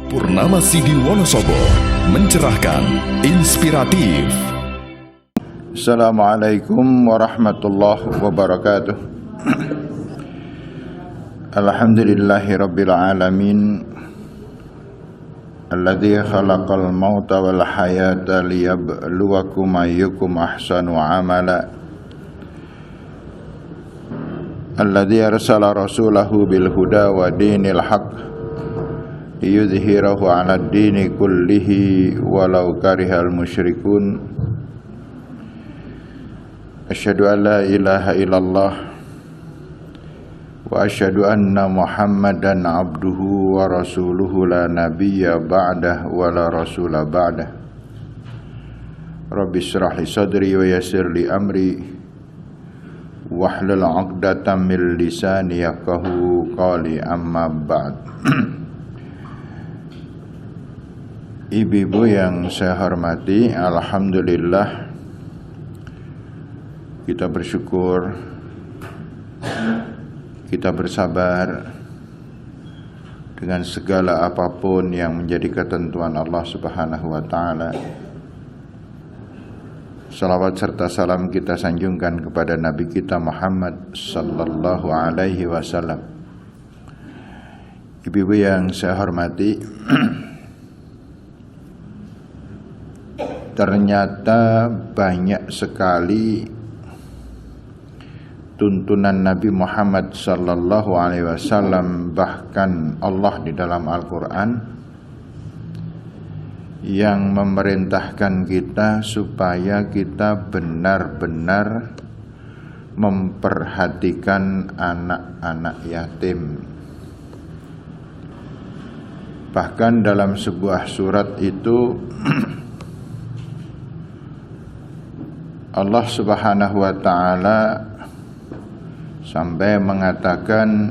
Purnama Sidi Wonosobo, mencerahkan, inspiratif. Assalamualaikum warahmatullahi wabarakatuh. Alhamdulillahi rabbil alamin, alladzi khalaqal mauta wal hayata liyabluwakum ayyukum ahsanu amala, alladzi arsala rasulahu bil huda wa dinil haqq liyudhhirahu 'ala ad-dini kullihi walau karihal musyrikun. Asyhadu an la ilaha illallah wa asyhadu anna Muhammadan abduhu wa rasuluhu la nabiyya ba'dah wa la rasula ba'dah. Rabbi shrah li sadri wa yassir li amri wahlul 'uqdatam min lisani yafqahu qawli, amma ba'd. Ibu-ibu yang saya hormati, alhamdulillah kita bersyukur, kita bersabar dengan segala apapun yang menjadi ketentuan Allah Subhanahu wa ta'ala. Salawat serta salam kita sanjungkan kepada Nabi kita Muhammad sallallahu alaihi wasallam. Ibu-ibu yang saya hormati, ternyata banyak sekali tuntunan Nabi Muhammad sallallahu alaihi wasallam, bahkan Allah di dalam Al-Quran, yang memerintahkan kita supaya kita benar-benar memperhatikan anak-anak yatim. Bahkan dalam sebuah surat itu Allah Subhanahu wa ta'ala sampai mengatakan,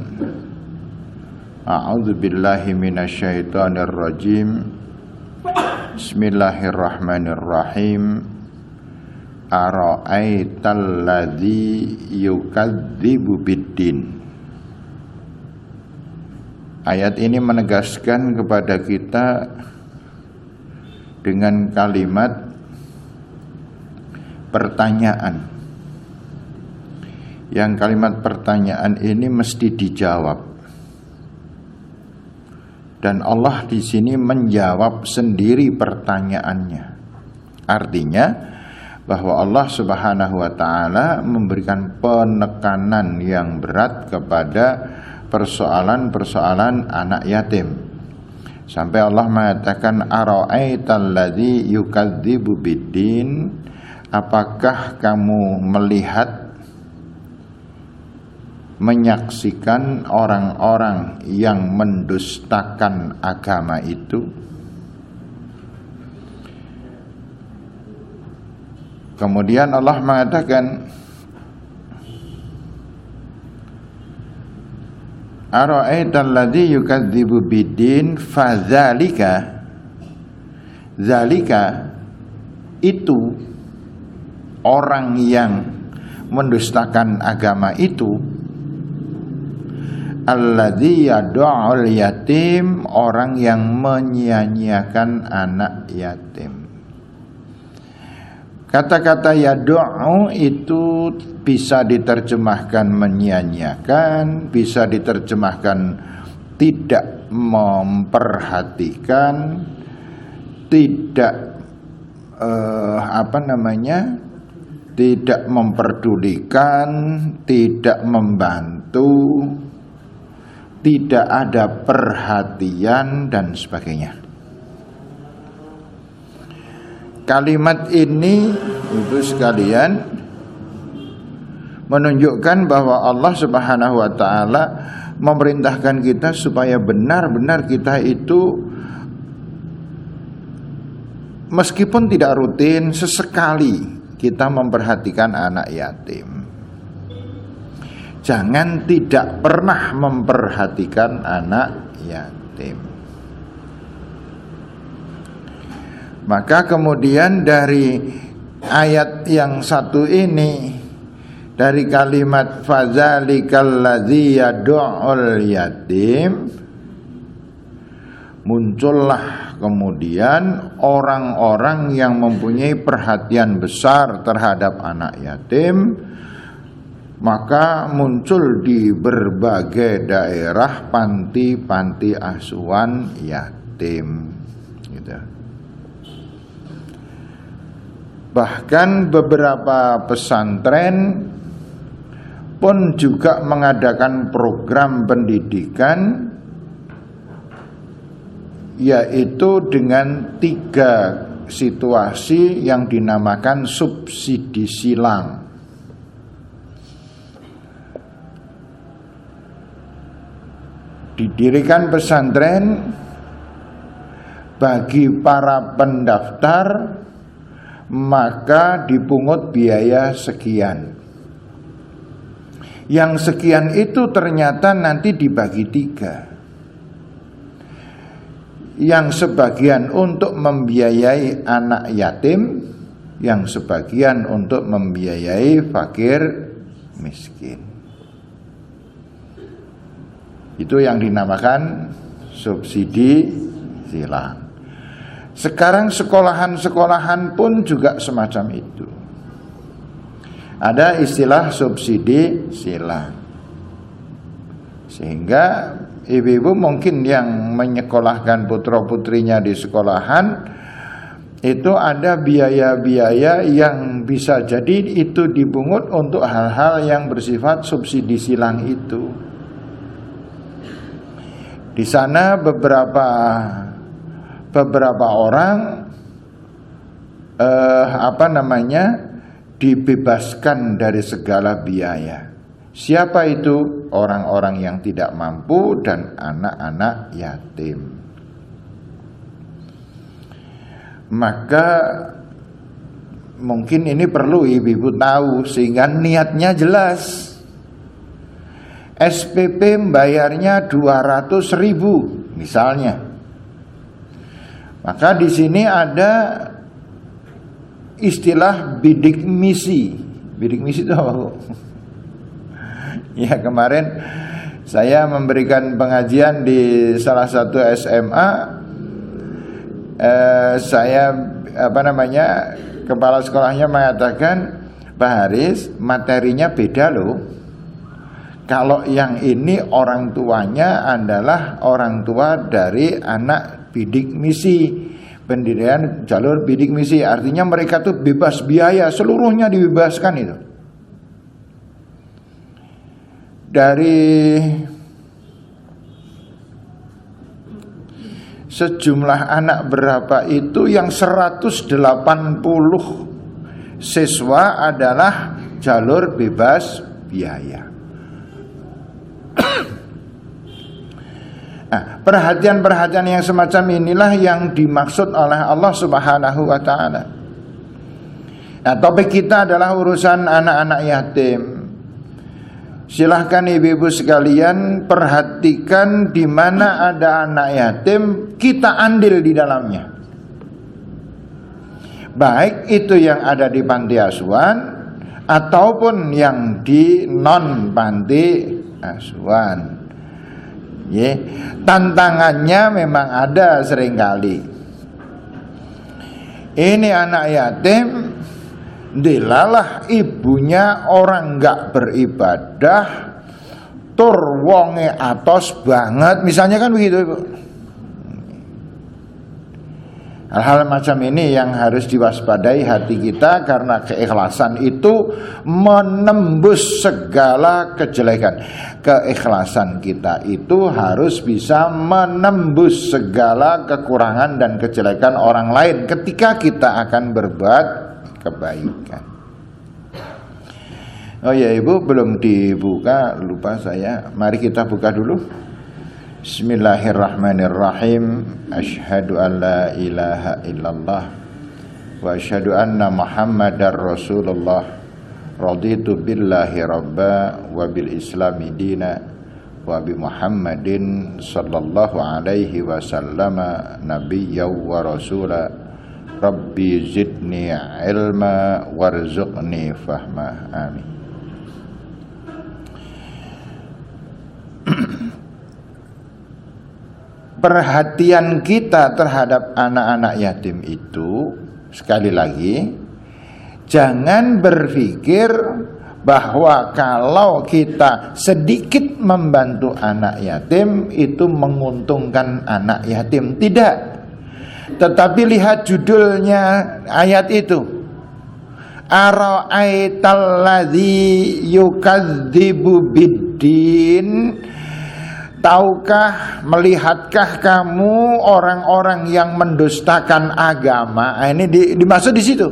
a'udzubillahi minasyaitonir rajim, bismillahirrahmanirrahim, ara'aital ladzi yukadzibu biddin. Ayat ini menegaskan kepada kita dengan kalimat pertanyaan, yang kalimat pertanyaan ini mesti dijawab, dan Allah di sini menjawab sendiri pertanyaannya. Artinya bahwa Allah Subhanahu wa ta'ala memberikan penekanan yang berat kepada persoalan-persoalan anak yatim, sampai Allah mengatakan, ara'aital ladzi yukadzibu biddin, apakah kamu melihat, menyaksikan orang-orang yang mendustakan agama itu? Kemudian Allah mengatakan, ara'aital ladzi yukadzibu biddin fadzalika, zalika itu, orang yang mendustakan agama itu, alladzi yad'ul yatim, orang yang menyia-nyiakan anak yatim. Kata-kata yad'u itu bisa diterjemahkan menyia-nyiakan, bisa diterjemahkan tidak memperhatikan, tidak tidak memperdulikan, tidak membantu, tidak ada perhatian, dan sebagainya. Kalimat ini, ibu sekalian, menunjukkan bahwa Allah Subhanahu wa ta'ala memerintahkan kita supaya benar-benar kita itu, meskipun tidak rutin, sesekali kita memperhatikan anak yatim. Jangan tidak pernah memperhatikan anak yatim. Maka kemudian dari ayat yang satu ini, dari kalimat fadzalikal ladzi yad'ul yatim, muncullah kemudian orang-orang yang mempunyai perhatian besar terhadap anak yatim, maka muncul di berbagai daerah panti-panti asuhan yatim gitu. Bahkan beberapa pesantren pun juga mengadakan program pendidikan, yaitu dengan 3 situasi yang dinamakan subsidi silang. Didirikan pesantren bagi para pendaftar, maka dipungut biaya sekian. Yang sekian itu ternyata nanti dibagi 3. Yang sebagian untuk membiayai anak yatim, yang sebagian untuk membiayai fakir miskin. Itu yang dinamakan subsidi silang. Sekarang sekolahan-sekolahan pun juga semacam itu. Ada istilah subsidi silang. Sehingga ibu-ibu mungkin yang menyekolahkan putra-putrinya di sekolahan, itu ada biaya-biaya yang bisa jadi itu dipungut untuk hal-hal yang bersifat subsidi silang itu. Di sana beberapa orang dibebaskan dari segala biaya. Siapa itu? Orang-orang yang tidak mampu dan anak-anak yatim. Maka mungkin ini perlu ibu-ibu tahu sehingga niatnya jelas. SPP membayarnya 200.000 misalnya. Maka di sini ada istilah bidik misi. Bidik misi itu apa, Bu? Ya, kemarin saya memberikan pengajian di salah satu SMA. Kepala sekolahnya mengatakan, Pak Haris, materinya beda loh. Kalau yang ini orang tuanya adalah orang tua dari anak bidik misi, pendidikan jalur bidik misi, artinya mereka tuh bebas biaya, seluruhnya dibebaskan itu. Dari sejumlah anak berapa itu yang 180 siswa adalah jalur bebas biaya. Nah, perhatian-perhatian yang semacam inilah yang dimaksud oleh Allah Subhanahu wa ta'ala. Nah, topik kita adalah urusan anak-anak yatim. Silahkan ibu-ibu sekalian perhatikan di mana ada anak yatim, kita andil di dalamnya. Baik itu yang ada di panti asuhan ataupun yang di non panti asuhan. Tantangannya memang ada seringkali. Ini anak yatim, dilalah ibunya orang gak beribadah, tur wonge atos banget, misalnya kan begitu, Ibu. Hal-hal macam ini yang harus diwaspadai hati kita, karena keikhlasan itu menembus segala kejelekan. Keikhlasan kita itu harus bisa menembus segala kekurangan dan kejelekan orang lain ketika kita akan berbuat kebaikan. Oh ya Ibu, belum dibuka, lupa saya. Mari kita buka dulu. Bismillahirrahmanirrahim. Asyhadu an la ilaha illallah wa asyhadu anna Muhammadar Rasulullah. Raditu billahi rabba wa bil islami dina wa bi Muhammadin sallallahu alaihi wasallama nabiyya wa rasula. Rabbi zidni ilma warzuqni fahma. Amin. perhatian kita terhadap anak-anak yatim itu, sekali lagi, jangan berpikir bahwa kalau kita sedikit membantu anak yatim itu menguntungkan anak yatim. Tidak. Tetapi lihat judulnya ayat itu. Ara'aital ladzi yukadzibu biddin. Tahukah, melihatkah kamu orang-orang yang mendustakan agama? Nah, ini dimaksud di situ.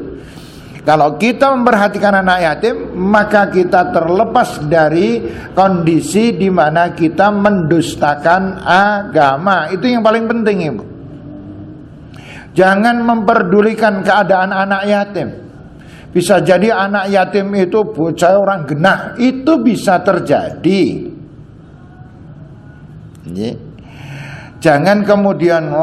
Kalau kita memperhatikan anak yatim, maka kita terlepas dari kondisi di mana kita mendustakan agama. Itu yang paling penting, Ibu. Jangan memperdulikan keadaan anak yatim. Bisa jadi anak yatim itu bocah orang genah, itu bisa terjadi. Jangan kemudian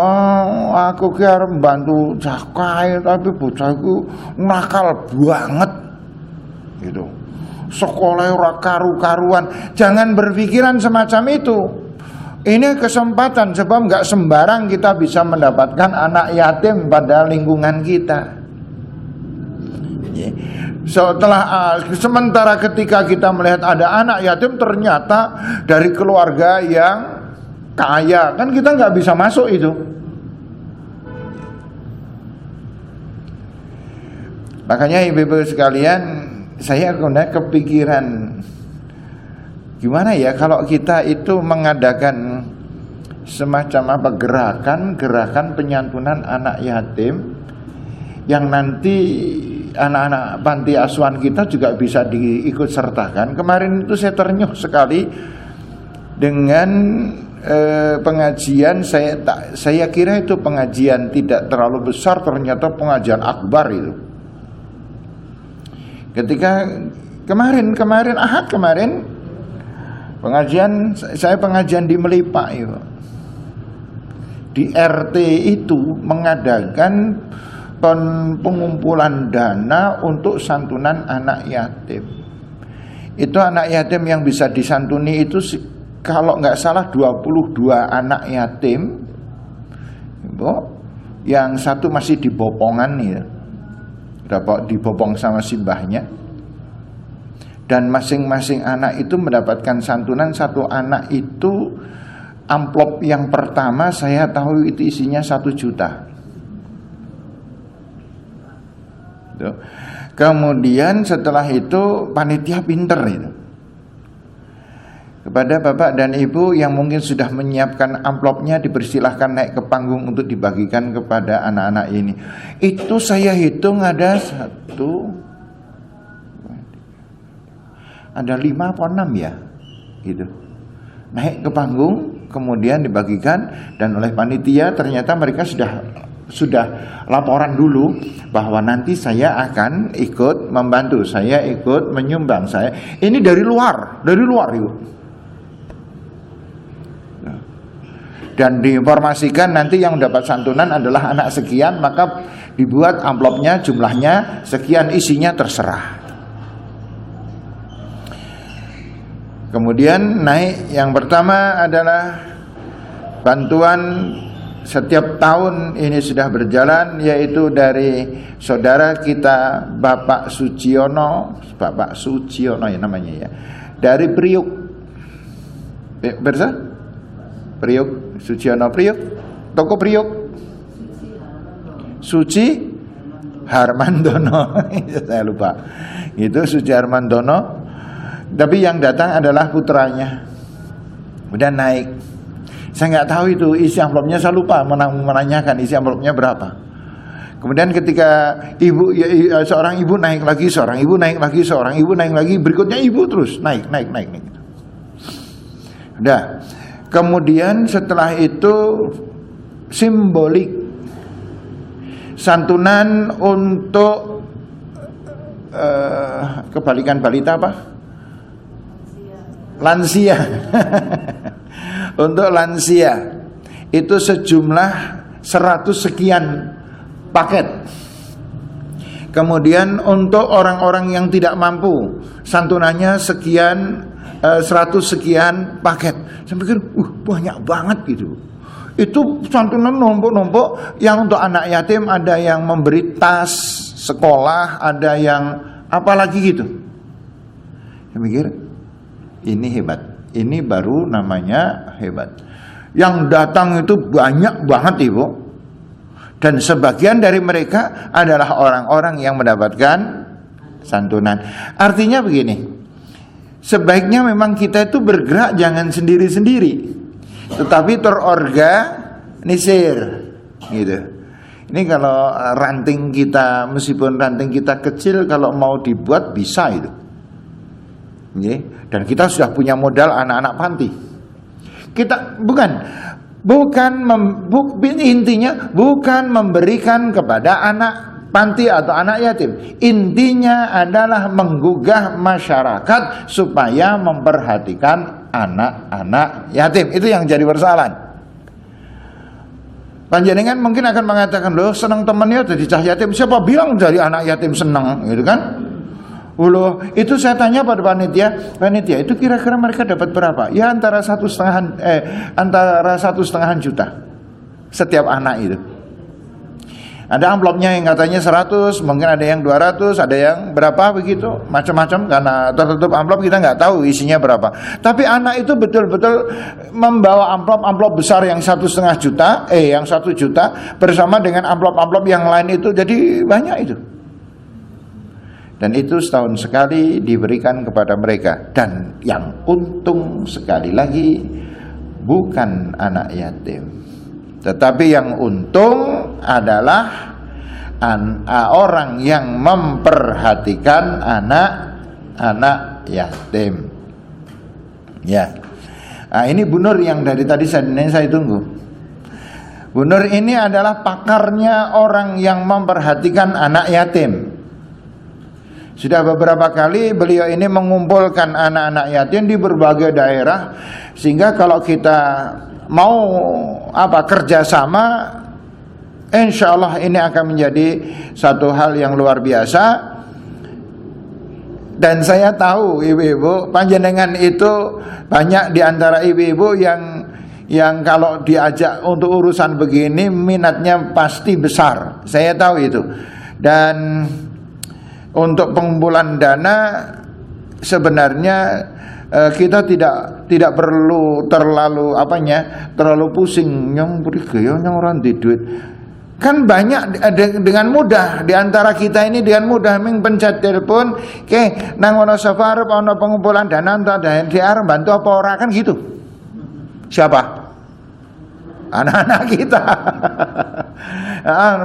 aku kira membantu cakai tapi bocahku nakal banget gitu. Sekolah ora karu-karuan. Jangan berpikiran semacam itu. Ini kesempatan, sebab nggak sembarang kita bisa mendapatkan anak yatim pada lingkungan kita. Sementara ketika kita melihat ada anak yatim ternyata dari keluarga yang kaya, kan kita nggak bisa masuk itu. Makanya ibu-ibu sekalian, saya kepikiran gimana ya kalau kita itu mengadakan semacam apa gerakan penyantunan anak yatim yang nanti anak-anak panti asuhan kita juga bisa diikut sertakan. Kemarin itu saya ternyuh sekali dengan pengajian. Saya kira itu pengajian tidak terlalu besar, ternyata pengajian akbar itu. Ketika kemarin Ahad kemarin pengajian, saya pengajian di Melipa itu. Di RT itu mengadakan pengumpulan dana untuk santunan anak yatim. Itu anak yatim yang bisa disantuni itu kalau nggak salah 22 anak yatim, yang satu masih di bopongan ya, dapat dibopong sama simbahnya, dan masing-masing anak itu mendapatkan santunan. Satu anak itu amplop yang pertama saya tahu itu isinya 1 juta. Kemudian setelah itu panitia pinter itu. Kepada bapak dan ibu yang mungkin sudah menyiapkan amplopnya, dipersilahkan naik ke panggung untuk dibagikan kepada anak-anak ini. Itu saya hitung ada 5 atau 6 ya, gitu. Naik ke panggung, kemudian dibagikan, dan oleh panitia ternyata mereka sudah laporan dulu bahwa nanti saya akan ikut membantu, saya ikut menyumbang. Saya ini dari luar ibu. Dan diinformasikan nanti yang mendapat santunan adalah anak sekian, maka dibuat amplopnya jumlahnya sekian, isinya terserah. Kemudian naik, yang pertama adalah bantuan setiap tahun ini sudah berjalan, yaitu dari saudara kita Bapak Suciono ya namanya ya, dari Priuk. Priuk, Suciono Priuk, toko Priuk, Suci Harmandono, saya lupa. Itu Suci Harmandono, tapi yang datang adalah putranya. Udah naik. Saya nggak tahu itu isi amplopnya, saya lupa menanyakan isi amplopnya berapa. Kemudian ketika seorang ibu naik lagi, seorang ibu naik lagi, seorang ibu naik lagi, berikutnya ibu terus naik. Udah. Kemudian setelah itu simbolik santunan untuk kebalikan balita apa? Lansia. Untuk lansia itu sejumlah 100 sekian paket. Kemudian untuk orang-orang yang tidak mampu, santunannya sekian, 100 sekian paket. Saya pikir banyak banget gitu. Itu santunan numpuk-numpuk. Yang untuk anak yatim ada yang memberi tas sekolah, ada yang apalagi gitu. Saya mikir, ini hebat. Ini baru namanya hebat. Yang datang itu banyak banget Ibu. Dan sebagian dari mereka adalah orang-orang yang mendapatkan santunan. Artinya begini, sebaiknya memang kita itu bergerak jangan sendiri-sendiri, tetapi terorganisir gitu. Ini kalau ranting kita, meskipun ranting kita kecil, kalau mau dibuat bisa itu. Dan kita sudah punya modal anak-anak panti. Kita intinya bukan memberikan kepada anak panti atau anak yatim. Intinya adalah menggugah masyarakat supaya memperhatikan anak-anak yatim. Itu yang jadi persoalan. Panjenengan mungkin akan mengatakan, loh senang temannya jadi cah yatim. Siapa bilang dari anak yatim senang, gitu kan? Loh, itu saya tanya pada panitia itu kira-kira mereka dapat berapa? Ya antara 1,5 juta setiap anak itu. Ada amplopnya yang katanya 100, mungkin ada yang 200, ada yang berapa begitu, macam-macam, karena tertutup amplop kita nggak tahu isinya berapa. Tapi anak itu betul-betul membawa amplop besar yang 1,5 juta, yang 1 juta bersama dengan amplop-amplop yang lain itu, jadi banyak itu. Dan itu setahun sekali diberikan kepada mereka. Dan yang untung sekali lagi bukan anak yatim, tetapi yang untung adalah orang yang memperhatikan anak-anak yatim. Ya, nah, ini Bu Nur yang dari tadi saya tunggu. Bu Nur ini adalah pakarnya orang yang memperhatikan anak yatim. Sudah beberapa kali beliau ini mengumpulkan anak-anak yatim di berbagai daerah, sehingga kalau kita mau kerjasama, insya Allah ini akan menjadi satu hal yang luar biasa. Dan saya tahu ibu-ibu, panjenengan itu banyak di antara ibu-ibu yang kalau diajak untuk urusan begini minatnya pasti besar. Saya tahu itu. Dan untuk pengumpulan dana sebenarnya kita tidak perlu terlalu pusing nyong orang di duit. Kan banyak dengan mudah di antara kita ini, dengan mudah pencet telepon nang ono safar ono pengumpulan dana entah DHR bantu apa ora, kan gitu. Siapa? Anak-anak kita.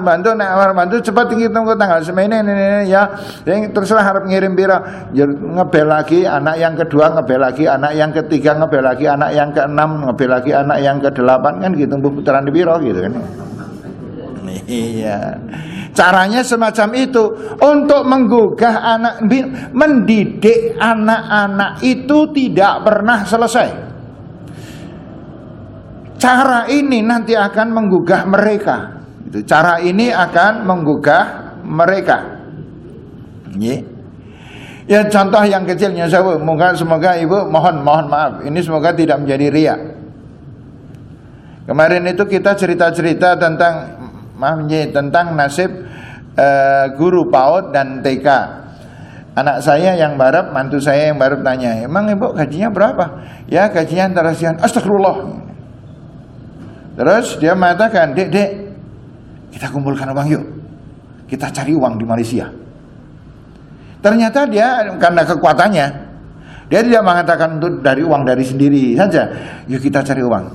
bantu cepat tunggu tanggal semene ini ya. Yang terserah harap ngirim pira, ngebel lagi anak yang kedua, ngebel lagi anak yang ketiga, ngebel lagi anak yang keenam, ngebel lagi anak yang ke-8, kan gitu, putaran di pira gitu kan. Iya. Caranya semacam itu untuk menggugah anak, mendidik anak-anak itu tidak pernah selesai. Cara ini nanti akan menggugah mereka. Cara ini akan menggugah mereka. Ya contoh yang kecilnya semoga ibu mohon maaf. Ini semoga tidak menjadi riya. Kemarin itu kita cerita-cerita tentang nasib guru PAUD dan TK. Anak saya yang barep, mantu saya yang barep tanya, emang ibu gajinya berapa? Ya gajinya antara sekian. Astagfirullah. Terus dia mengatakan, dek, kita kumpulkan uang yuk, kita cari uang di Malaysia. Ternyata dia karena kekuatannya, dia tidak mengatakan untuk dari uang dari sendiri saja. Yuk kita cari uang,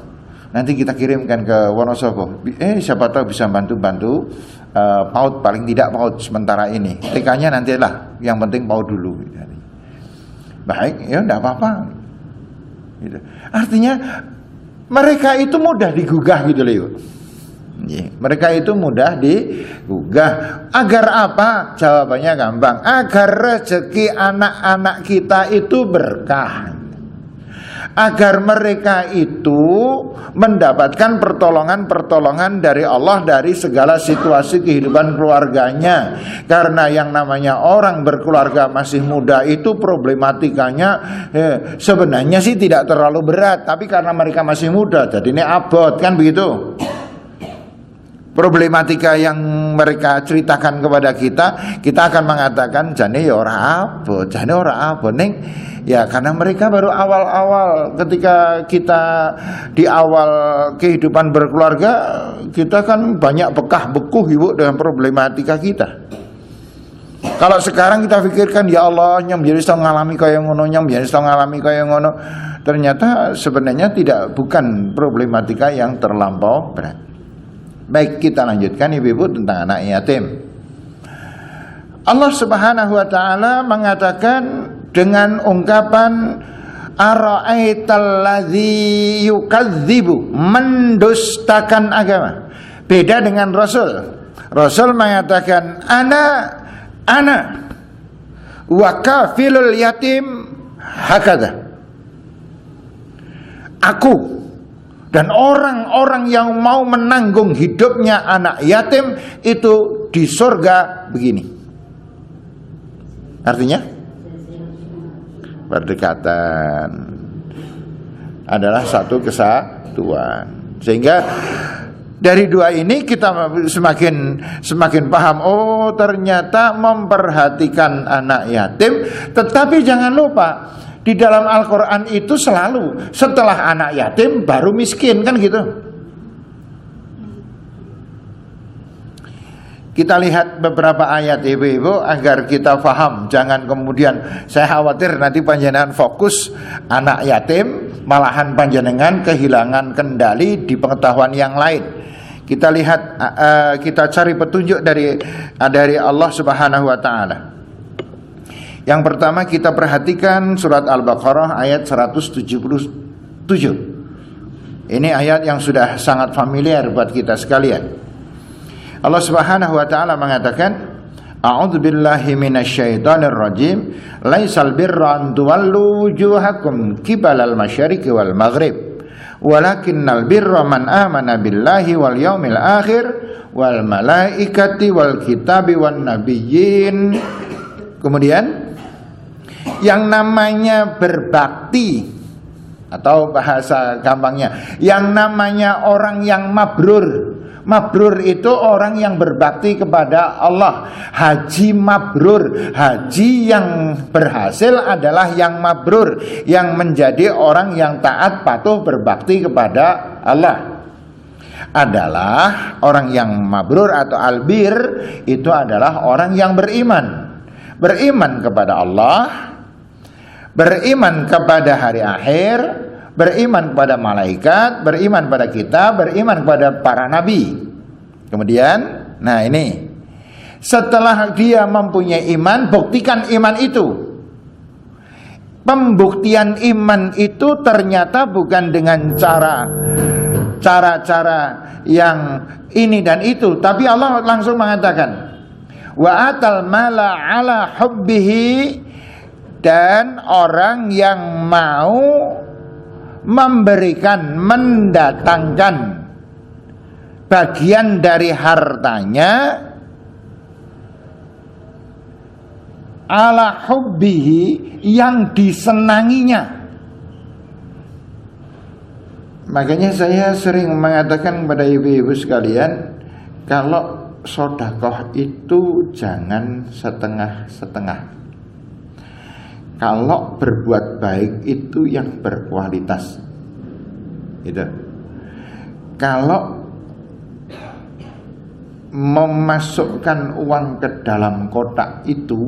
nanti kita kirimkan ke Wonosobo. Siapa tahu bisa bantu PAUD, paling tidak PAUD sementara ini. TK-nya nantilah, yang penting PAUD dulu. Baik, ya tidak apa-apa. Gitu. Artinya mereka itu mudah digugah gitu loh. Mereka itu mudah digugah. Agar apa? Jawabannya gampang. Agar rezeki anak-anak kita itu berkah. agar mereka itu mendapatkan pertolongan dari Allah dari segala situasi kehidupan keluarganya. Karena yang namanya orang berkeluarga masih muda itu problematikanya sebenarnya sih tidak terlalu berat, tapi karena mereka masih muda jadi ini abot, kan begitu. Problematika yang mereka ceritakan kepada kita akan mengatakan jane ya ora abot, jane ora abot ning ya karena mereka baru awal-awal. Ketika kita di awal kehidupan berkeluarga, kita kan banyak bekah bekuh ibu dengan problematika kita. Kalau sekarang kita pikirkan ya Allah nyam jadi iso ngalami kaya ngono, nyam jadi iso ngalami kaya ngono, ternyata sebenarnya bukan problematika yang terlampau berat. Baik, kita lanjutkan ibu-ibu tentang anak yatim. Allah Subhanahu wa taala mengatakan dengan ungkapan ara'aital ladzi yukadzibu, mendustakan agama. Beda dengan Rasul. Rasul mengatakan ana wa kafilul yatim hakada. Aku dan orang-orang yang mau menanggung hidupnya anak yatim itu di surga begini. Artinya berdekatan adalah satu kesatuan. Sehingga dari dua ini kita semakin paham, oh ternyata memperhatikan anak yatim. Tetapi jangan lupa di dalam Al-Quran itu selalu setelah anak yatim baru miskin, kan gitu. Kita lihat beberapa ayat ibu-ibu agar kita paham. Jangan kemudian saya khawatir nanti panjenengan fokus anak yatim, malahan panjenengan kehilangan kendali di pengetahuan yang lain. Kita lihat, kita cari petunjuk dari Allah Subhanahu wa taala. Yang pertama kita perhatikan surat Al-Baqarah ayat 177. Ini ayat yang sudah sangat familiar buat kita sekalian. Allah Subhanahu wa taala mengatakan, A'udzu billahi minasyaitonir rajim, laisal birra an tuwallu wujuhakum qibalal masyariqi wal maghrib, walakinnal birra man amana billahi wal yaumil akhir wal malaikati wal kitabi wan nabiyyin. Kemudian yang namanya berbakti, atau bahasa gampangnya yang namanya orang yang mabrur. Mabrur itu orang yang berbakti kepada Allah. Haji mabrur, haji yang berhasil adalah yang mabrur, yang menjadi orang yang taat patuh berbakti kepada Allah. Adalah orang yang mabrur atau albir itu adalah orang yang beriman. Beriman kepada Allah, beriman kepada hari akhir, beriman kepada malaikat, beriman pada kita, beriman kepada para nabi. Kemudian, nah ini, setelah dia mempunyai iman, buktikan iman itu. Pembuktian iman itu ternyata bukan dengan cara-cara yang ini dan itu, tapi Allah langsung mengatakan, wa atal mala ala hubbihi, dan orang yang mau memberikan, mendatangkan bagian dari hartanya ala hubbihi, yang disenanginya. Makanya saya sering mengatakan kepada ibu-ibu sekalian, kalau sedekah itu jangan setengah-setengah. Kalau berbuat baik itu yang berkualitas. Gitu. Kalau memasukkan uang ke dalam kotak itu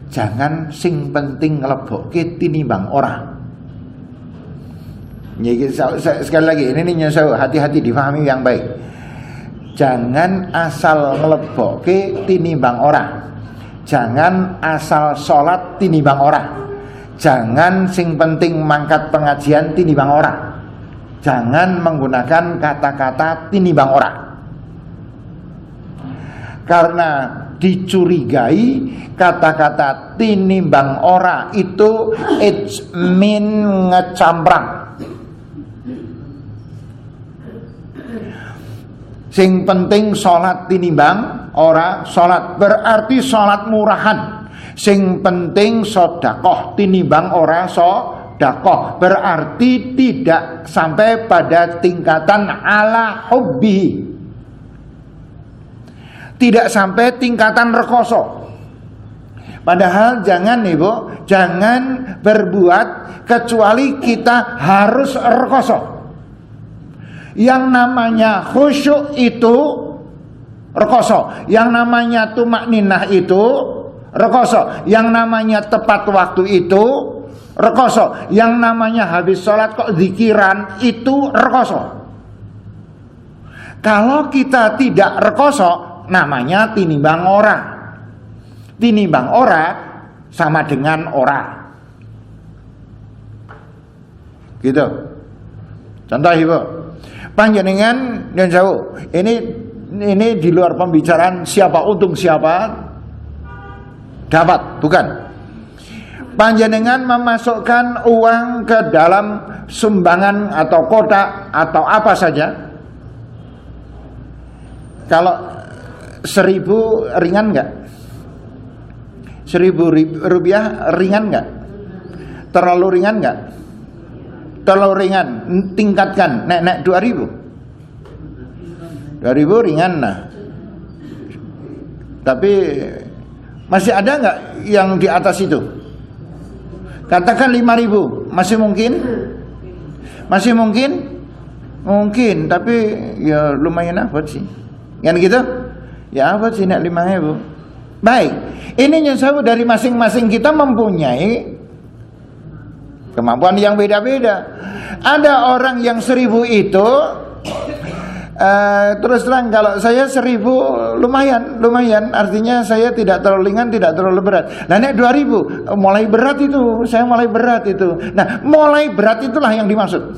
jangan sing penting nglebokke tinimbang ora. Sekali lagi ini hati-hati difahami yang baik. Jangan asal nglebokke tinimbang ora. Jangan asal sholat tinimbang ora. Jangan sing penting mangkat pengajian tinimbang ora. Jangan menggunakan kata-kata tinimbang ora. Karena dicurigai kata-kata tinimbang ora itu it's mean ngecamprang. Sing penting salat tinimbang ora salat, berarti salat murahan. Sing penting sedekah tinimbang ora sedekah, berarti tidak sampai pada tingkatan ala hubbi, tidak sampai tingkatan rekoso. Padahal jangan Ibu, jangan berbuat kecuali kita harus rekoso. Yang namanya khusyuk itu rekoso, yang namanya tumakninah itu rekoso, yang namanya tepat waktu itu rekoso, yang namanya habis sholat kok zikiran itu rekoso. Kalau kita tidak rekoso, namanya tinimbang ora. Tinimbang ora sama dengan ora. Gitu. Contoh Ibu, panjenengan dan jauh. Ini di luar pembicaraan siapa untung siapa dapat, bukan. Panjenengan memasukkan uang ke dalam sumbangan atau kotak atau apa saja. Kalau 1.000 ringan enggak? 1.000 rupiah ringan enggak? Terlalu ringan enggak? Terlalu ringan, tingkatkan, naik 2.000 ringan lah. Tapi masih ada nggak yang di atas itu? Katakan 5.000, masih mungkin? Masih mungkin? Mungkin, tapi ya lumayan abot sih. Kan gitu? Ya abot sih nak 5.000. Baik, ini yang dari masing-masing kita mempunyai kemampuan yang beda-beda. Ada orang yang 1.000 itu terus terang, kalau saya 1.000 lumayan, artinya saya tidak terlalu ringan, tidak terlalu berat. Nah nek 2.000 mulai berat itu, saya mulai berat itu. Nah mulai berat itulah yang dimaksud.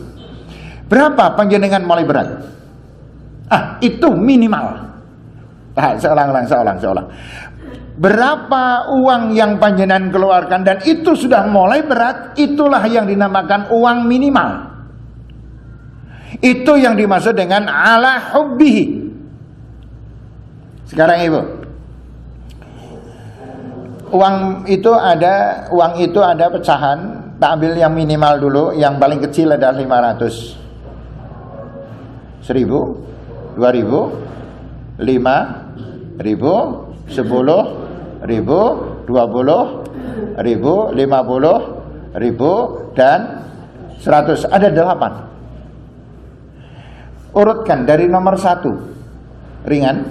Berapa panjenengan mulai berat? Itu minimal. Seolah. Berapa uang yang panjenengan keluarkan dan itu sudah mulai berat, itulah yang dinamakan uang minimal. Itu yang dimaksud dengan ala hubbihi. Sekarang Ibu, uang itu ada pecahan. Tak ambil yang minimal dulu, yang paling kecil ada 500. 1.000, 2.000, 5.000, 10.000, 20.000, 50.000 dan 100. Ada 8. Urutkan dari nomor 1 ringan.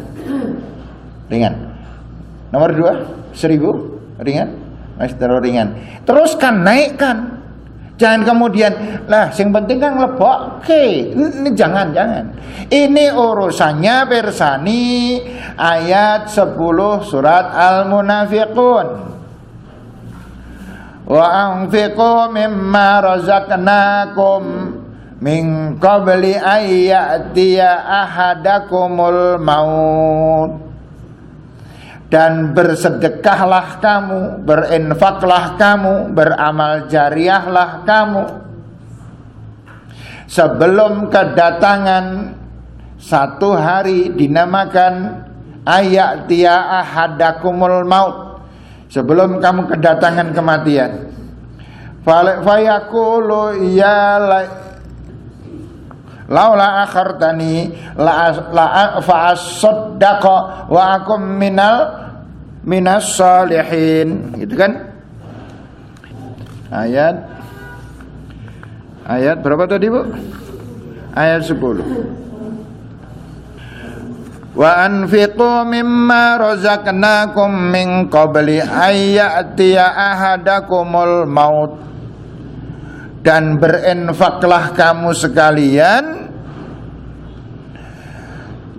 Nomor 2 1.000 ringan, masih terlalu ringan. Teruskan, naikkan. Jangan kemudian lah yang penting kan ngelebok. Oke, ini jangan. Ini urusannya bersani ayat 10 surat Al-Munafiqun. Wa anfiqu mimma razaqnakum min qabli ayyatiya ahadakumul maut. Dan bersedekahlah kamu, berinfaklah kamu, beramal jariahlah kamu sebelum kedatangan satu hari dinamakan ayyatiya ahadakumul maut, sebelum kamu kedatangan kematian. Fayaqulu ya laula akhartani la fa'asaddaqa wa akum minas salihin. Gitu kan? Ayat berapa tadi, Bu? Ayat 10. Wa anfiqu mimma razaqnakum min qabli ayyatiya ahadakumul maut. Dan berinfaklah kamu sekalian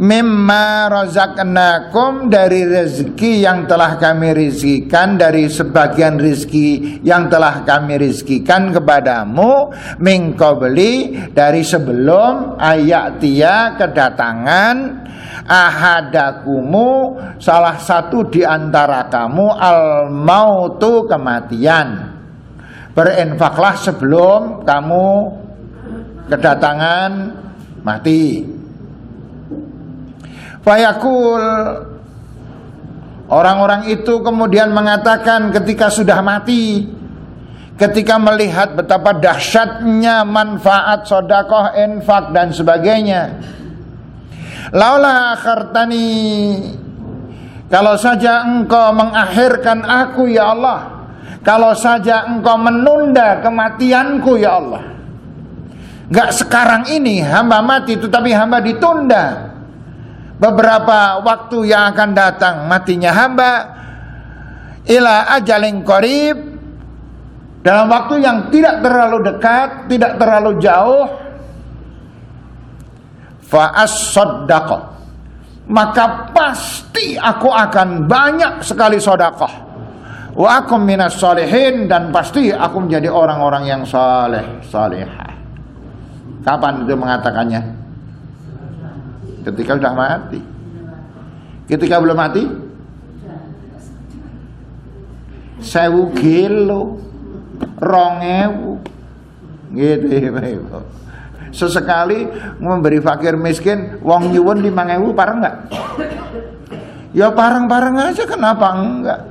mimma razaqnakum, dari rezeki yang telah kami rizkikan, dari sebagian rezeki yang telah kami rizkikan kepadamu, min qabli, dari sebelum ayatiya kedatangan ahadakumu, salah satu di antara kamu, al mautu, kematian. Berinfaklah sebelum kamu kedatangan mati. Fayaqul, orang-orang itu kemudian mengatakan ketika sudah mati, ketika melihat betapa dahsyatnya manfaat sedekah, infak dan sebagainya, laula akhartani, kalau saja engkau mengakhirkan aku ya Allah, kalau saja engkau menunda kematianku ya Allah. Gak sekarang ini hamba mati, tetapi hamba ditunda beberapa waktu yang akan datang matinya hamba, ila ajalin qarib, dalam waktu yang tidak terlalu dekat, tidak terlalu jauh. Fa as-saddaqah, maka pasti aku akan banyak sekali sedekah. Wa akum minas sholihin, dan pasti aku menjadi orang-orang yang saleh, salihah. Kapan itu mengatakannya? Ketika sudah mati. Ketika belum mati, 1000 kilo, 2000, gitu Ibu. Sesekali memberi fakir miskin, wong nyuwun 5000, pareng enggak? Ya pareng-pareng aja, kenapa enggak?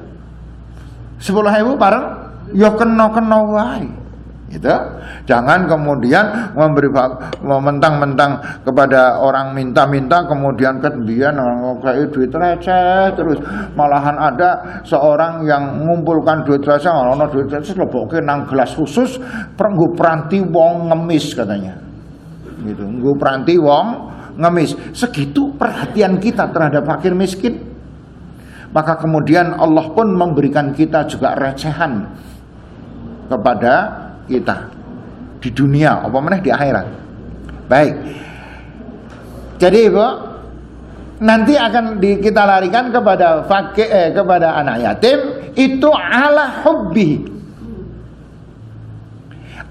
10.000 pareng, ya kena-kena wae. Gitu. Jangan kemudian memberi mentang-mentang kepada orang minta-minta, kemudian kemudian kayak duit receh terus. Malahan ada seorang yang mengumpulkan duit receh, ono duit receh lebokke nang gelas khusus, nggo pranti wong ngemis katanya. Gitu, nggo pranti wong ngemis. Segitu perhatian kita terhadap fakir miskin. Maka kemudian Allah pun memberikan kita juga recehan kepada kita di dunia, apa meneh di akhirat. Baik. Jadi Ibu, nanti akan kita larikan kepada kepada anak yatim itu ala hubbi.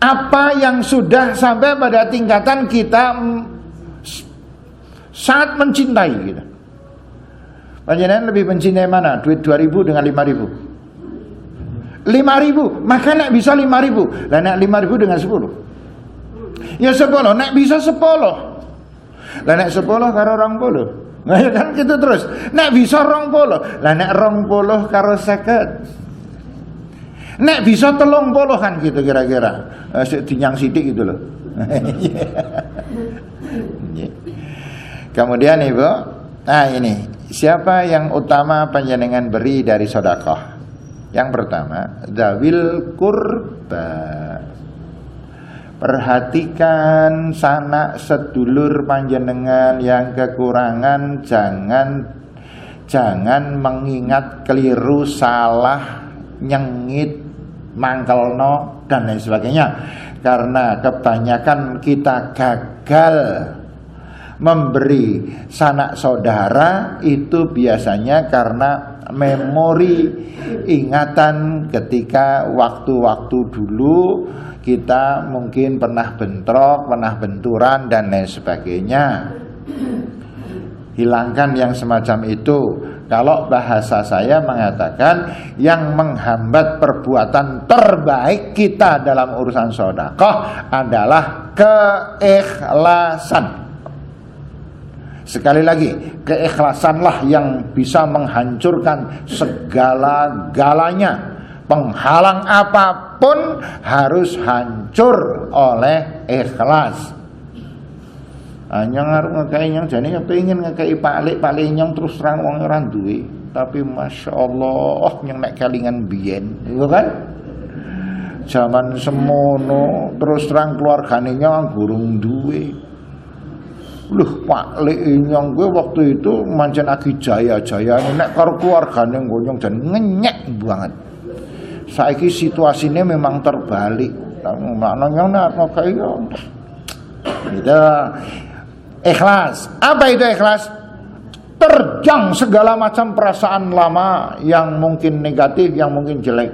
Apa yang sudah sampai pada tingkatan kita sangat mencintai gitu. Panjenengan lebih mencintai mana? Duit 2000 dengan 5000? 5.000, maka nek bisa 5.000. Lah nek 5.000 dengan 10. Ya 10, nek bisa 10. Lah nek 10 karo 20. Nah ya kan gitu terus. Nek bisa 20. Lah nek 20 karo 50. Nek bisa 30 kan gitu kira-kira. Dinyang sithik gitu loh. Kemudian Ibu, nah ini, siapa yang utama panjenengan beri dari sedekah? Yang pertama, dzawil qurba. Perhatikan sanak sedulur panjenengan yang kekurangan, jangan mengingat keliru, salah, nyengit, mangkelno dan lain sebagainya. Karena kebanyakan kita gagal memberi sanak saudara itu biasanya karena memori, ingatan ketika waktu-waktu dulu kita mungkin pernah bentrok, pernah benturan dan lain sebagainya. Hilangkan yang semacam itu. Kalau bahasa saya mengatakan yang menghambat perbuatan terbaik kita dalam urusan sedekah adalah keikhlasan. Sekali lagi, keikhlasanlah yang bisa menghancurkan segala-galanya. Penghalang apapun harus hancur oleh ikhlas. Hanya ngaruh ngekei nyang jane kepengin ngekei palik nyang terus terang wong ora duwe. Tapi Masya Allah nyang nek kelingan biyen, gitu kan? Zaman semono terus terang keluargane nyang gurung duwe. Loh, Pak Lek nyong gue waktu itu mancen lagi jaya-jayane nek karo keluargane ngonyong jan ngenyek banget. Saiki situasinya memang terbalik. Maknanya nek kaya gitu. Ikhlas. Apa itu ikhlas? Terjang segala macam perasaan lama yang mungkin negatif, yang mungkin jelek.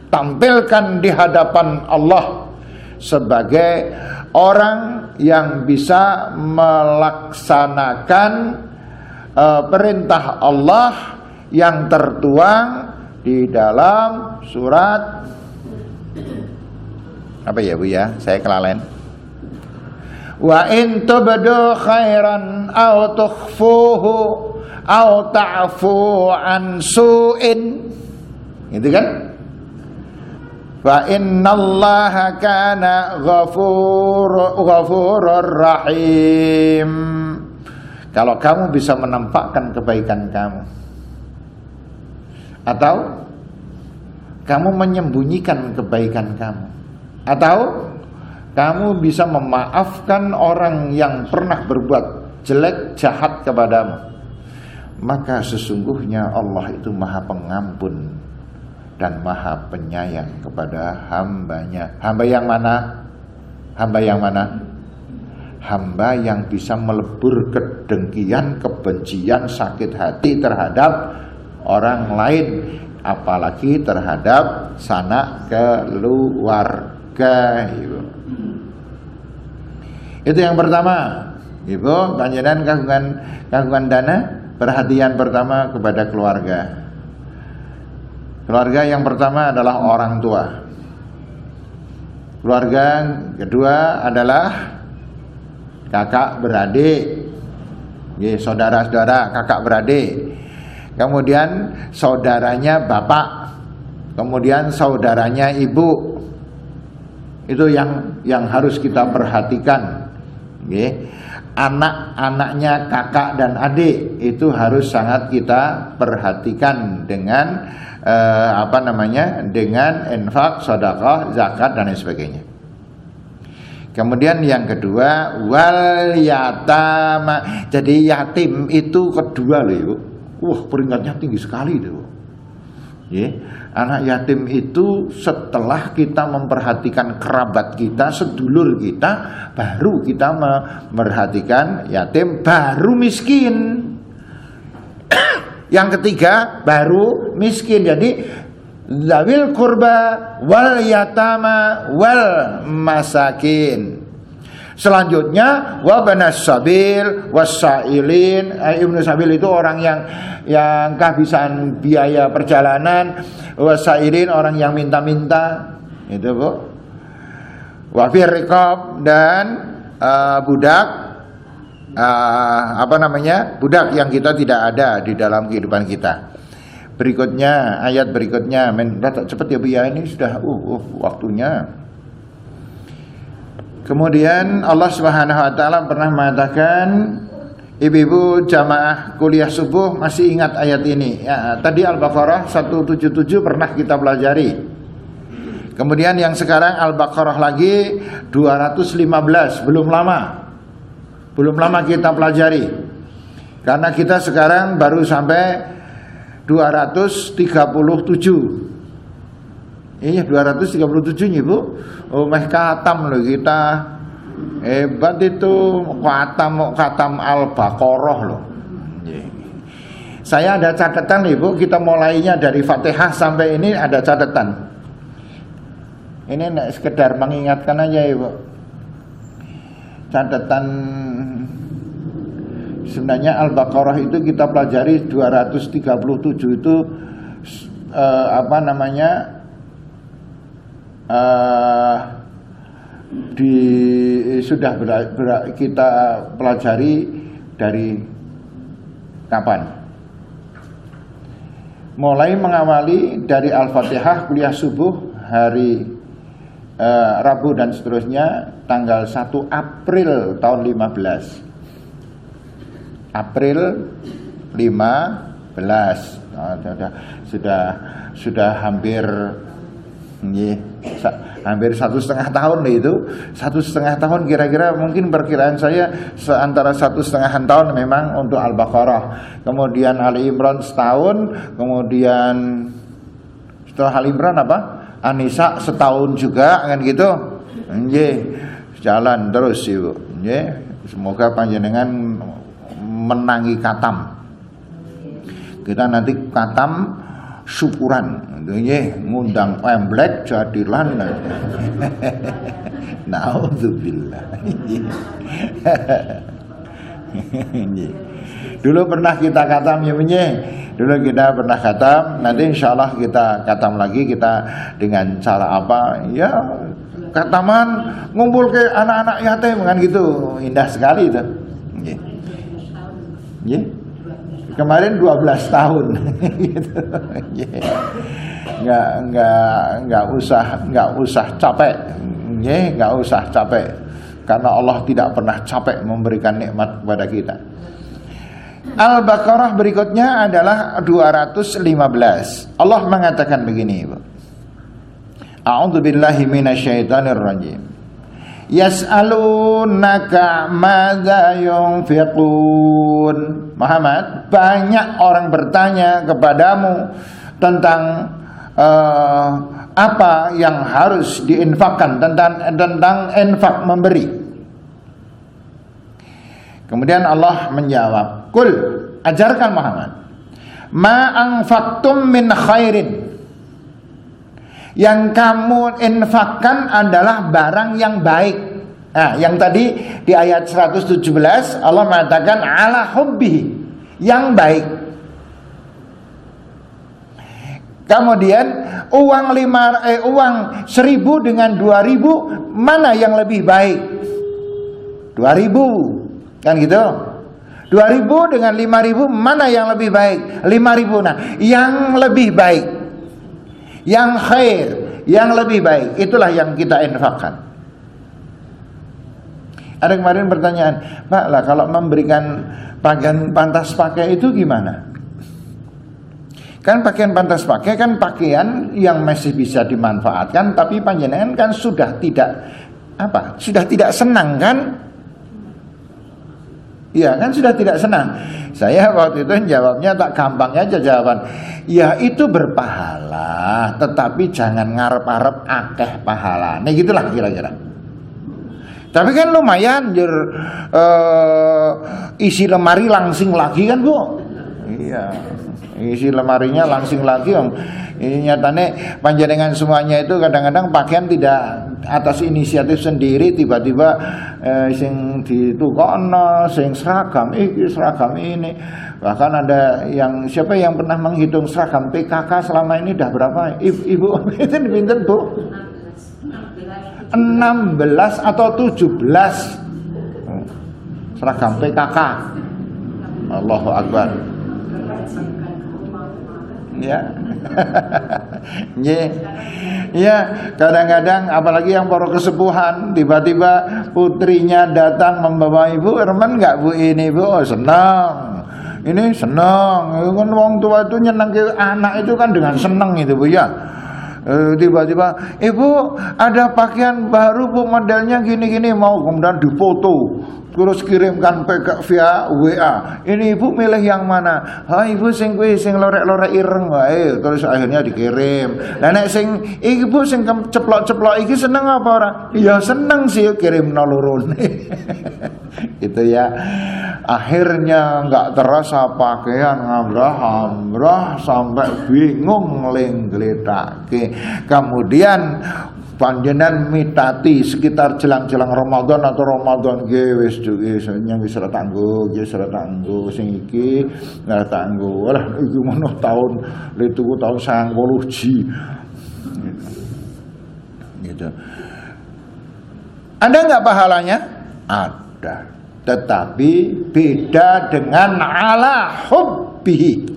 Tampilkan di hadapan Allah sebagai orang yang bisa melaksanakan perintah Allah yang tertuang di dalam surat apa ya Bu ya? Saya kelalen. Wa in tubdu khairan aw tukhfuhu aw ta'fu an su'in. Gitu kan? Fa innallaha kana ghafurur rahim. Kalau kamu bisa menampakkan kebaikan kamu, atau kamu menyembunyikan kebaikan kamu, atau kamu bisa memaafkan orang yang pernah berbuat jelek, jahat kepadamu, maka sesungguhnya Allah itu Maha Pengampun dan Maha Penyayang kepada hambanya. Hamba yang mana? Hamba yang mana? Hamba yang bisa melebur kedengkian, kebencian, sakit hati terhadap orang lain, apalagi terhadap sanak keluarga. Itu yang pertama, Ibu, panjenengan kagungan dana perhatian pertama kepada keluarga. Keluarga yang pertama adalah orang tua. Keluarga kedua adalah kakak beradik, saudara-saudara, kakak beradik. Kemudian saudaranya bapak, kemudian saudaranya ibu. Itu yang harus kita perhatikan. Anak-anaknya kakak dan adik itu harus sangat kita perhatikan dengan dengan infak, sedekah, zakat dan lain sebagainya. Kemudian yang kedua, wal yatama. Jadi yatim itu kedua loh, Ibu. Wah, peringkatnya tinggi sekali itu. Anak yatim itu setelah kita memperhatikan kerabat kita, sedulur kita, baru kita memperhatikan yatim, baru miskin. Yang ketiga baru miskin. Jadi zawil qurba wal yatama wal masakin. Selanjutnya wabanas sabil wasailin. Ibnu sabil itu orang yang kehabisan biaya perjalanan, wasailin orang yang minta-minta, itu Bu. Wafir riqab dan budak, budak yang kita tidak ada di dalam kehidupan kita. Berikutnya, ayat berikutnya, cepat ya Bu ya, ini sudah waktunya. Kemudian Allah Subhanahu wa taala pernah mengatakan, ibu-ibu jamaah kuliah subuh masih ingat ayat ini ya, tadi Al-Baqarah 177 pernah kita pelajari. Kemudian yang sekarang Al-Baqarah lagi 215, belum lama kita pelajari. Karena kita sekarang baru sampai 237. Iya 237 nih Bu. Meh katam loh kita. Hebat itu katam Al-Baqarah loh. Saya ada catatan nih Bu, kita mulainya dari Fatihah sampai ini ada catatan. Ini sekedar mengingatkan aja Ibu. Catatan sebenarnya Al-Baqarah itu kita pelajari 237 itu kita pelajari dari kapan? Mulai mengawali dari Al-Fatihah kuliah subuh hari Rabu dan seterusnya tanggal 1 April tahun 15. April 15. Sudah hampir 1,5 tahun itu. 1,5 tahun kira-kira, mungkin perkiraan saya antara 1,5 tahun memang untuk Al-Baqarah. Kemudian Ali Imran setahun, kemudian setelah Ali Imran An-Nisa setahun juga kan gitu. Jalan terus Ibu. Semoga panjenengan menangi katam. Kita nanti katam syukuran. Ngundang emblek jadilan. Naudzubillah. Dulu pernah kita katam ya menye. Dulu kita pernah katam. Nanti insya Allah kita katam lagi, kita dengan cara apa? Ya ke taman ngumpul ke anak-anak yatim kan gitu. Indah sekali itu. Nggih. Nggih. Kemarin 12 tahun gitu. Nggak usah capek. Nggih, nggak usah capek. Karena Allah tidak pernah capek memberikan nikmat kepada kita. Al-Baqarah berikutnya adalah 215. Allah mengatakan begini, Ibu. A'udzubillahi minasyaitonir rajim. Yas'alunaka madza yunfiqun. Muhammad, banyak orang bertanya kepadamu tentang apa yang harus diinfakkan, tentang infak memberi. Kemudian Allah menjawab, "Qul," ajarkan Muhammad, "ma anfaqtum min khairin." Yang kamu infakkan adalah barang yang baik. Nah, yang tadi di ayat 117 Allah mengatakan ala hubbihi, yang baik. Kemudian uang 1.000 dengan 2.000 mana yang lebih baik? 2.000 kan gitu. 2.000 dengan 5.000 mana yang lebih baik? 5.000. Nah, yang lebih baik, yang khair, yang lebih baik, itulah yang kita infakkan. Ada kemarin pertanyaan, Pak lah kalau memberikan pakaian pantas pakai itu gimana? Kan pakaian pantas pakai kan pakaian yang masih bisa dimanfaatkan, tapi panjenengan kan sudah tidak senang kan? Iya kan, sudah tidak senang. Saya waktu itu jawabnya tak gampang aja jawaban. Ya itu berpahala, tetapi jangan ngarep-arep akeh pahala. Nah gitulah kira-kira. Tapi kan lumayan isi lemari langsing lagi kan, Bu? Iya. Isi lemarinya langsing lagi om. Ini nyatane panjenengan semuanya itu kadang-kadang pakaian tidak atas inisiatif sendiri, tiba-tiba sing ditukono, sing seragam ini. Bahkan ada yang siapa yang pernah menghitung seragam PKK selama ini dah berapa? Ibu itu pinter Bu? 16 atau 17 seragam PKK. Allahu Akbar. Ya. Ya, kadang-kadang apalagi yang para kesepuhan tiba-tiba putrinya datang membawa ibu, "Remen enggak Bu ini, Bu?" Oh, senang. Ini senang. Kan wong tua itu nyenang ke anak itu kan dengan senang itu, Bu ya. Tiba-tiba, "Ibu, ada pakaian baru Bu, modelnya gini-gini, mau." Kemudian difoto, terus kirimkan via WA. "Ini Ibu milih yang mana?" "Ha, Ibu sing kuwi sing lorek-lorek ireng wae." Terus akhirnya dikirim. Lah nek sing Ibu sing ceplok-ceplok iki seneng apa ora? Ya seneng sih, kirimno lorone. Gitu ya. Akhirnya enggak terasa pakaian ngambrah-ambrah sampai bingung lenggletake. Kemudian panjenengan mitati sekitar jelang-jelang Ramadan atau Ramadan nggih wis nyang wis ora tanggo, nggih ora tanggo sing iki ora tanggo. Lah iki mono tahun le tuku tahun 90G. Gitu. Ada enggak pahalanya? Ada. Tetapi beda dengan ala hubbihi.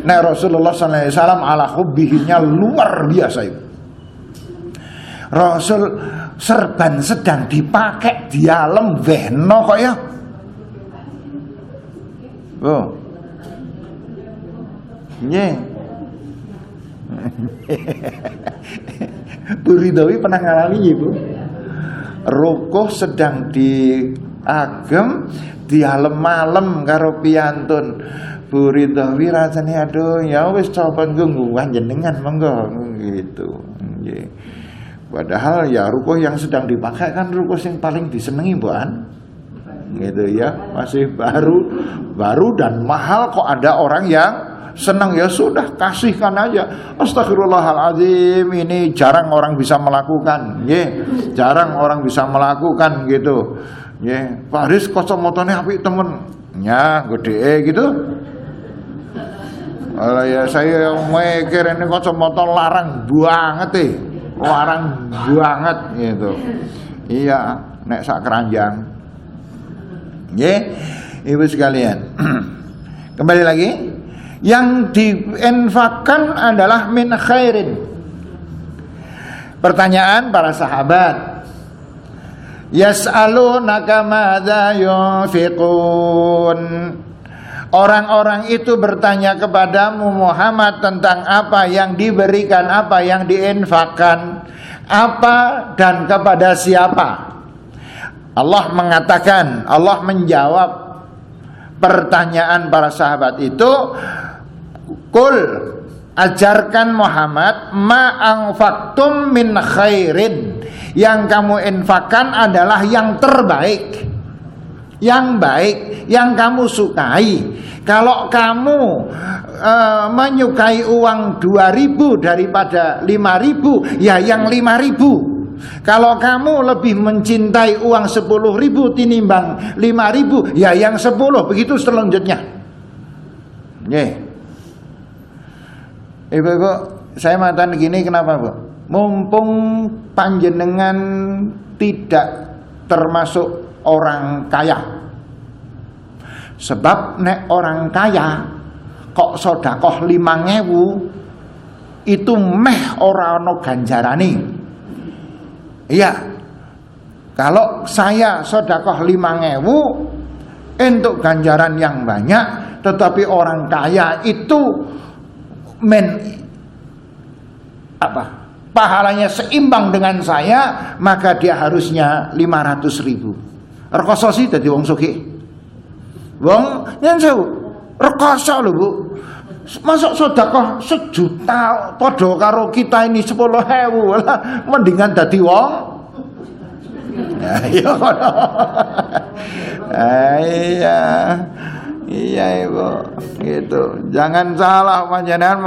Nah Rasulullah SAW ala hubbihinya luar biasa itu. Rasul serban sedang dipakai dialem wehno kok ya. Oh. Nggih. Bu Ridawi pernah ngalami nggih, Bu? Rukuh sedang diagem dialem malem karo piyantun. Bu Ridawi rasane aduh ya wis coba ngguwan jenengan monggo gitu. Nggih. Padahal ya rukuh yang sedang dipakai kan rukuh yang paling disenangi Mbak, gitu ya, masih baru dan mahal kok ada orang yang senang. Ya sudah kasihkan aja. Astagfirullahaladzim, ini jarang orang bisa melakukan, jarang orang bisa melakukan gitu. Pak Haris kacamotane apik temen, ya gede gitu. Ya saya mikir ini kacamata larang banget larang banget gitu. Iya, nek sak keranjang. Nggih, Ibu sekalian. Kembali lagi, yang diinfakkan adalah min khairin. Pertanyaan para sahabat, yas'alunaka madza yunfiqun. Orang-orang itu bertanya kepadamu Muhammad tentang apa yang diberikan, apa yang diinfakkan, apa dan kepada siapa. Allah mengatakan, Allah menjawab pertanyaan para sahabat itu, Qul, ajarkan Muhammad, ma anfaqtum min khairin. Yang kamu infakkan adalah yang terbaik, yang baik, yang kamu sukai. Kalau kamu menyukai uang 2.000 daripada 5.000, ya yang 5.000. Kalau kamu lebih mencintai uang 10.000 tinimbang 5.000, ya yang 10. Begitu selanjutnya. Ibu-ibu, saya mengatakan gini, kenapa Bu? Mumpung panjenengan tidak termasuk orang kaya. Sebab nek orang kaya kok sedekah 5.000 itu meh ora ana ganjarane. Iya. Kalau saya sedekah 5.000 untuk ganjaran yang banyak, tetapi orang kaya itu pahalanya seimbang dengan saya, maka dia harusnya 500.000. Rekoso sih dadi wong sugih. Wong nyen sewu, rekoso lho Bu. Masuk sedekah 1 juta padha karo kita ini 10.000, lah mendingan dadi wong. Ya iya. Iya. Iya Ibu, gitu. Jangan salah panjenengan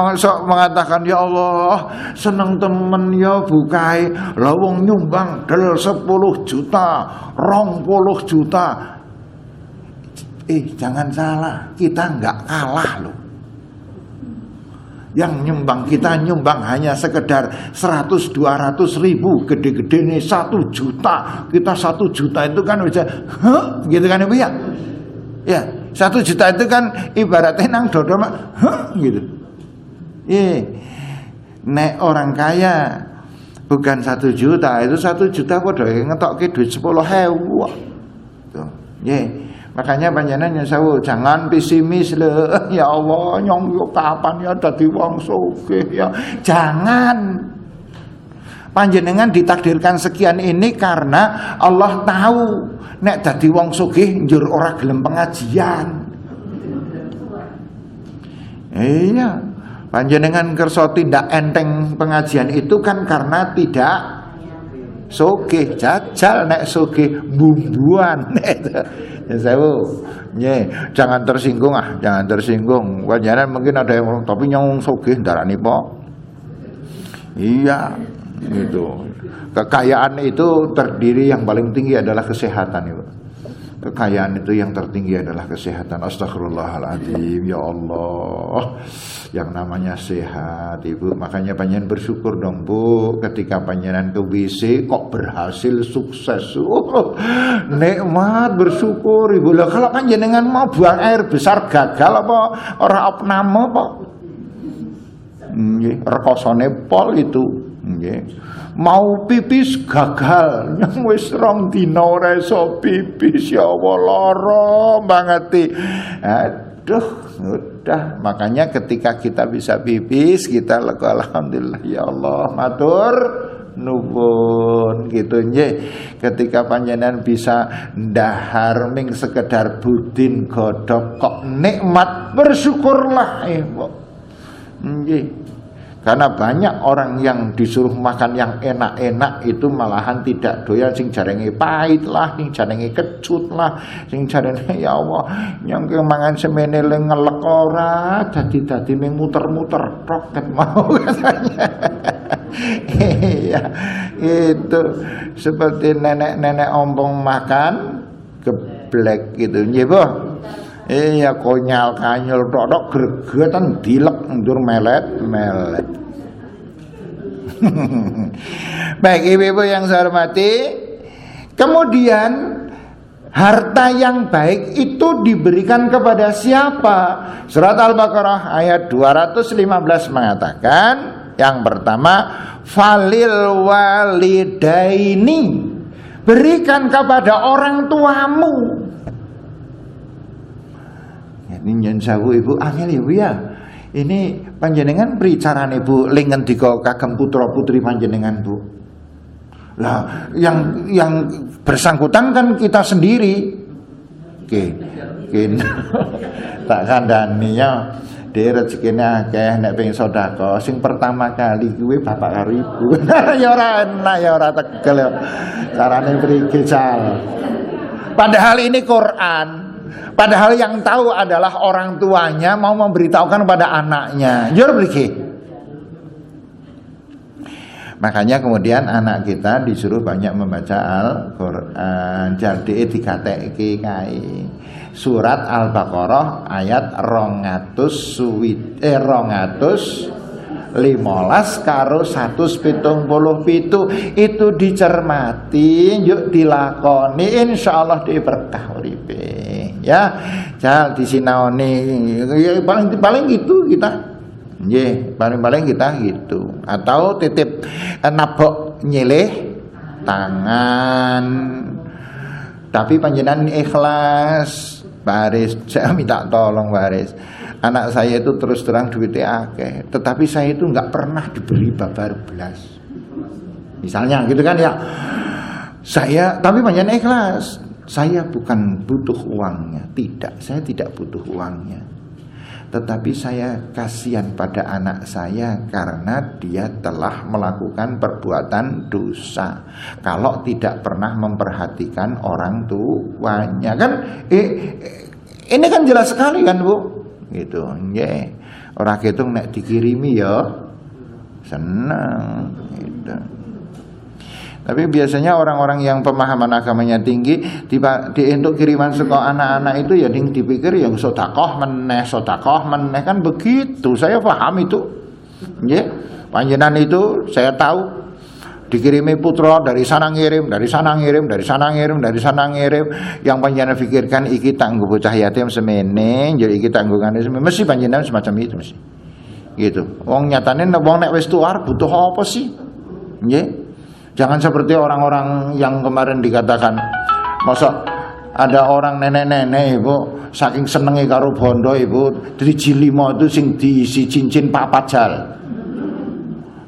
mengatakan ya Allah, seneng temen ya bukai. Lah wong nyumbang del 10 juta, 20 juta. Jangan salah, kita enggak kalah loh. Yang nyumbang, kita nyumbang hanya sekedar 100-200 ribu, gede-gede nih 1 juta. Kita 1 juta itu kan bisa, gitu kan Ibu ya? Ya. 1 juta itu kan ibaratnya nang dodo gitu. Nek orang kaya bukan 1 juta, itu 1 juta padha ngetokke duit 10.000. Tuh. Makanya panjenengan nyewu jangan pesimis lho. Ya Allah, nyong yo kapan ya dadi wong sugih ya. Jangan. Panjenengan ditakdirkan sekian ini karena Allah tahu nek dadi wong sugih njur ora gelem pengajian. Iya, panjenengan kersa tindak enteng pengajian itu kan karena tidak sugih. Jajal nek sugih bumbuan. Jangan tersinggung jangan tersinggung. Panjenengan mungkin ada yang tapi nyong sugih darani po. Iya. Gitu. Kekayaan itu terdiri yang paling tinggi adalah kesehatan Ibu. Kekayaan itu yang tertinggi adalah kesehatan. Astagfirullahaladzim. Ya Allah, yang namanya sehat Ibu. Makanya panjenengan bersyukur dong Bu, ketika panjenengan ke WC kok berhasil sukses. Nikmat, bersyukur Ibu. Lah kalau panjenengan mau buang air besar gagal apa ora opname apa? Nggih, rekosone pol itu. Mau pipis gagal, yang wis 2 dina ora iso pipis, ya Allah lara banget. Aduh, udah. Makanya ketika kita bisa pipis, kita alhamdulillah ya Allah, matur nuwun gitu nggih. Ketika panjenengan bisa ndahar ming sekedar budin godhog kok nikmat, bersyukurlah Ibu. Nggih. Karena banyak orang yang disuruh makan yang enak-enak itu malahan tidak doyan, sing jarenge pahit lah, sing jarenge kecut lah, sing jarene ya Allah yang mangan semene le ngelek ora dadi ning muter-muter tok ket mau katanya. Iya, itu seperti nenek-nenek ompong makan geblek gitu nggih Bu. Iya konyal kanyul tok gregetan dilek ndur melet. Baik, ibu-ibu yang saya hormati, kemudian harta yang baik itu diberikan kepada siapa? Surat Al-Baqarah ayat 215 mengatakan, yang pertama, falil walidaini, berikan kepada orang tuamu. Ini nyen sawu ibu angel ibu ya. Ini panjenengan beri carane Bu lingen dika kagem putra putri panjenengan Bu. Lah yang bersangkutan kan kita sendiri. Oke. Tak kandhani ya. Dhewe rezekine akeh nek pengen sedekah sing pertama kali kuwi bapak karo ibu. Ya ora enak ya ora tegel ya. Carane mriki cal. Padahal ini Quran. Padahal yang tahu adalah orang tuanya mau memberitahukan pada anaknya. Jur mriki. Makanya kemudian anak kita disuruh banyak membaca Al-Qur'an. Jadi dikatekke kae. Surat Al-Baqarah ayat 215 karo 177 itu dicermati, yuk dilakoni, insyaallah diberkah uripe. Ya, jal disinaoni. Ya paling gitu kita. Nggih, paling kita gitu. Atau titip nabok nyilih tangan. Tapi panjenengan ikhlas. Baris, saya minta tolong Baris. Anak saya itu terus terang duitnya akeh, tetapi saya itu nggak pernah diberi babar belas. Misalnya gitu kan ya. Saya, tapi panjenengan ikhlas. Saya bukan butuh uangnya, tidak. Saya tidak butuh uangnya. Tetapi saya kasihan pada anak saya karena dia telah melakukan perbuatan dosa. Kalau tidak pernah memperhatikan orang tuanya kan, ini kan jelas sekali kan Bu, gitu. Yeah. Orang itu nek dikirimi ya senang. Gitu. Tapi biasanya orang-orang yang pemahaman agamanya tinggi untuk kiriman saka anak-anak itu ya dipikir yang sedekah meneh kan begitu. Saya paham itu. Nggih. Panjenengan itu saya tahu dikirimi putra dari sana ngirim, yang panjenengan pikirkan iki tanggo bocah yatim semene, jadi iki tanggungane semene. Mesti panjenengan semacam itu mesti. Gitu. Wong nyatane wong nek wis tuar butuh apa sih? Nggih. Jangan seperti orang-orang yang kemarin dikatakan, masa ada orang nenek-nenek ibu saking senenge karo bondo ibu driji 5 itu sing diisi cincin 4 jal,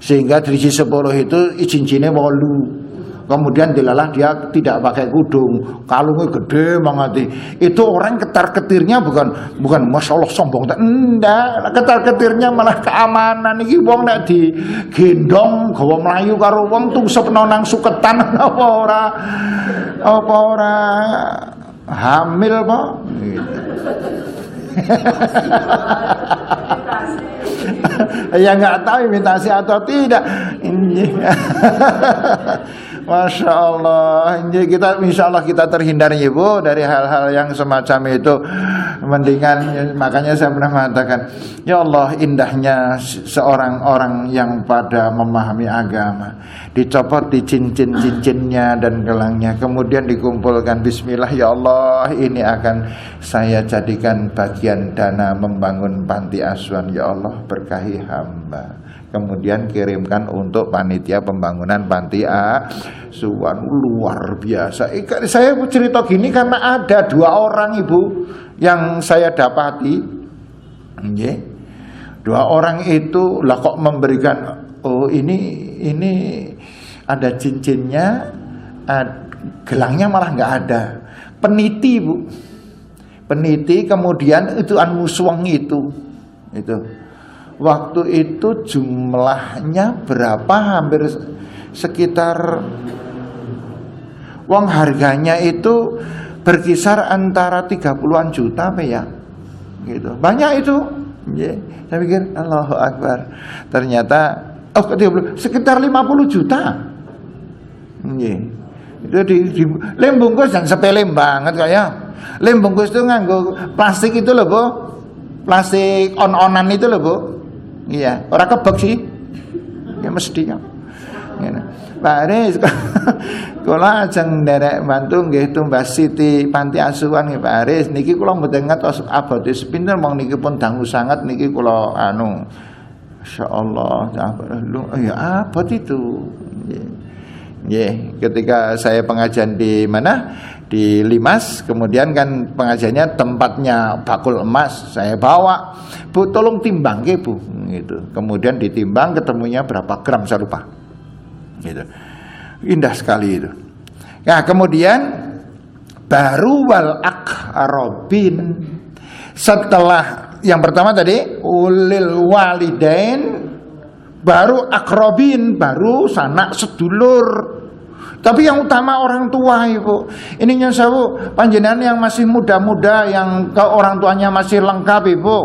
sehingga driji 10 itu cincinnya 8. Kemudian dilalah dia tidak pakai kudung, kalungnya gede banget. Itu orang ketar-ketirnya bukan Masya Allah sombong, enggak, ketar-ketirnya malah keamanan. Iki wong nek digendong gawa mlayu karo wong tungsepno nang suketan apa ora hamil apa gitu. Ya nggak tahu imitasi atau tidak. Masya Allah, kita insya Allah kita terhindar ya Bu dari hal-hal yang semacam itu. Mendingan, makanya saya pernah mengatakan, ya Allah indahnya seorang orang yang pada memahami agama, dicopot di cincin-cincinnya dan gelangnya, kemudian dikumpulkan, Bismillah ya Allah ini akan saya jadikan bagian dana membangun panti asuhan, ya Allah berkahi hamba. Kemudian kirimkan untuk panitia pembangunan panti asuhan. Luar biasa. Saya cerita gini karena ada 2 orang ibu yang saya dapati. Okay. 2 orang itu lah kok memberikan, oh ini ada cincinnya, gelangnya malah nggak ada. Peniti Bu, peniti, kemudian itu muswang itu. Waktu itu jumlahnya berapa? Hampir sekitar, wong harganya itu berkisar antara 30-an juta apa ya? Gitu. Banyak itu. Yeah. Saya pikir Allahu Akbar. Ternyata sekitar 50 juta. Yeah. Itu di lem bungkus dan sepele banget kayak. Lem bungkus itu nganggo plastik itu loh, Bu. Plastik on-onan itu loh, Bu. Iya, orang kebek sih. Ya mestinya. Pak Aris, kula ajeng nderek bantu nggih tumbas Siti Panti Asuhan nggih Pak Aris. Niki kula mboten ngertos abote sepinten wong niki pun dangu sangat niki kula anu. Masyaallah, ya abot itu. Nggih, ketika saya pengajian di mana? Di Limas, kemudian kan pengajiannya tempatnya bakul emas, saya bawa. Bu, tolong timbang nggih, Bu, gitu. Kemudian ditimbang ketemunya berapa gram saya lupa. Gitu. Indah sekali itu. Nah, kemudian baru wal aqrabin. Setelah yang pertama tadi ulil walidain, baru akrobin, baru sanak sedulur. Tapi yang utama orang tua, Ibu. Ini nyosawu panjenengan yang masih muda-muda, yang ke orang tuanya masih lengkap, Ibu.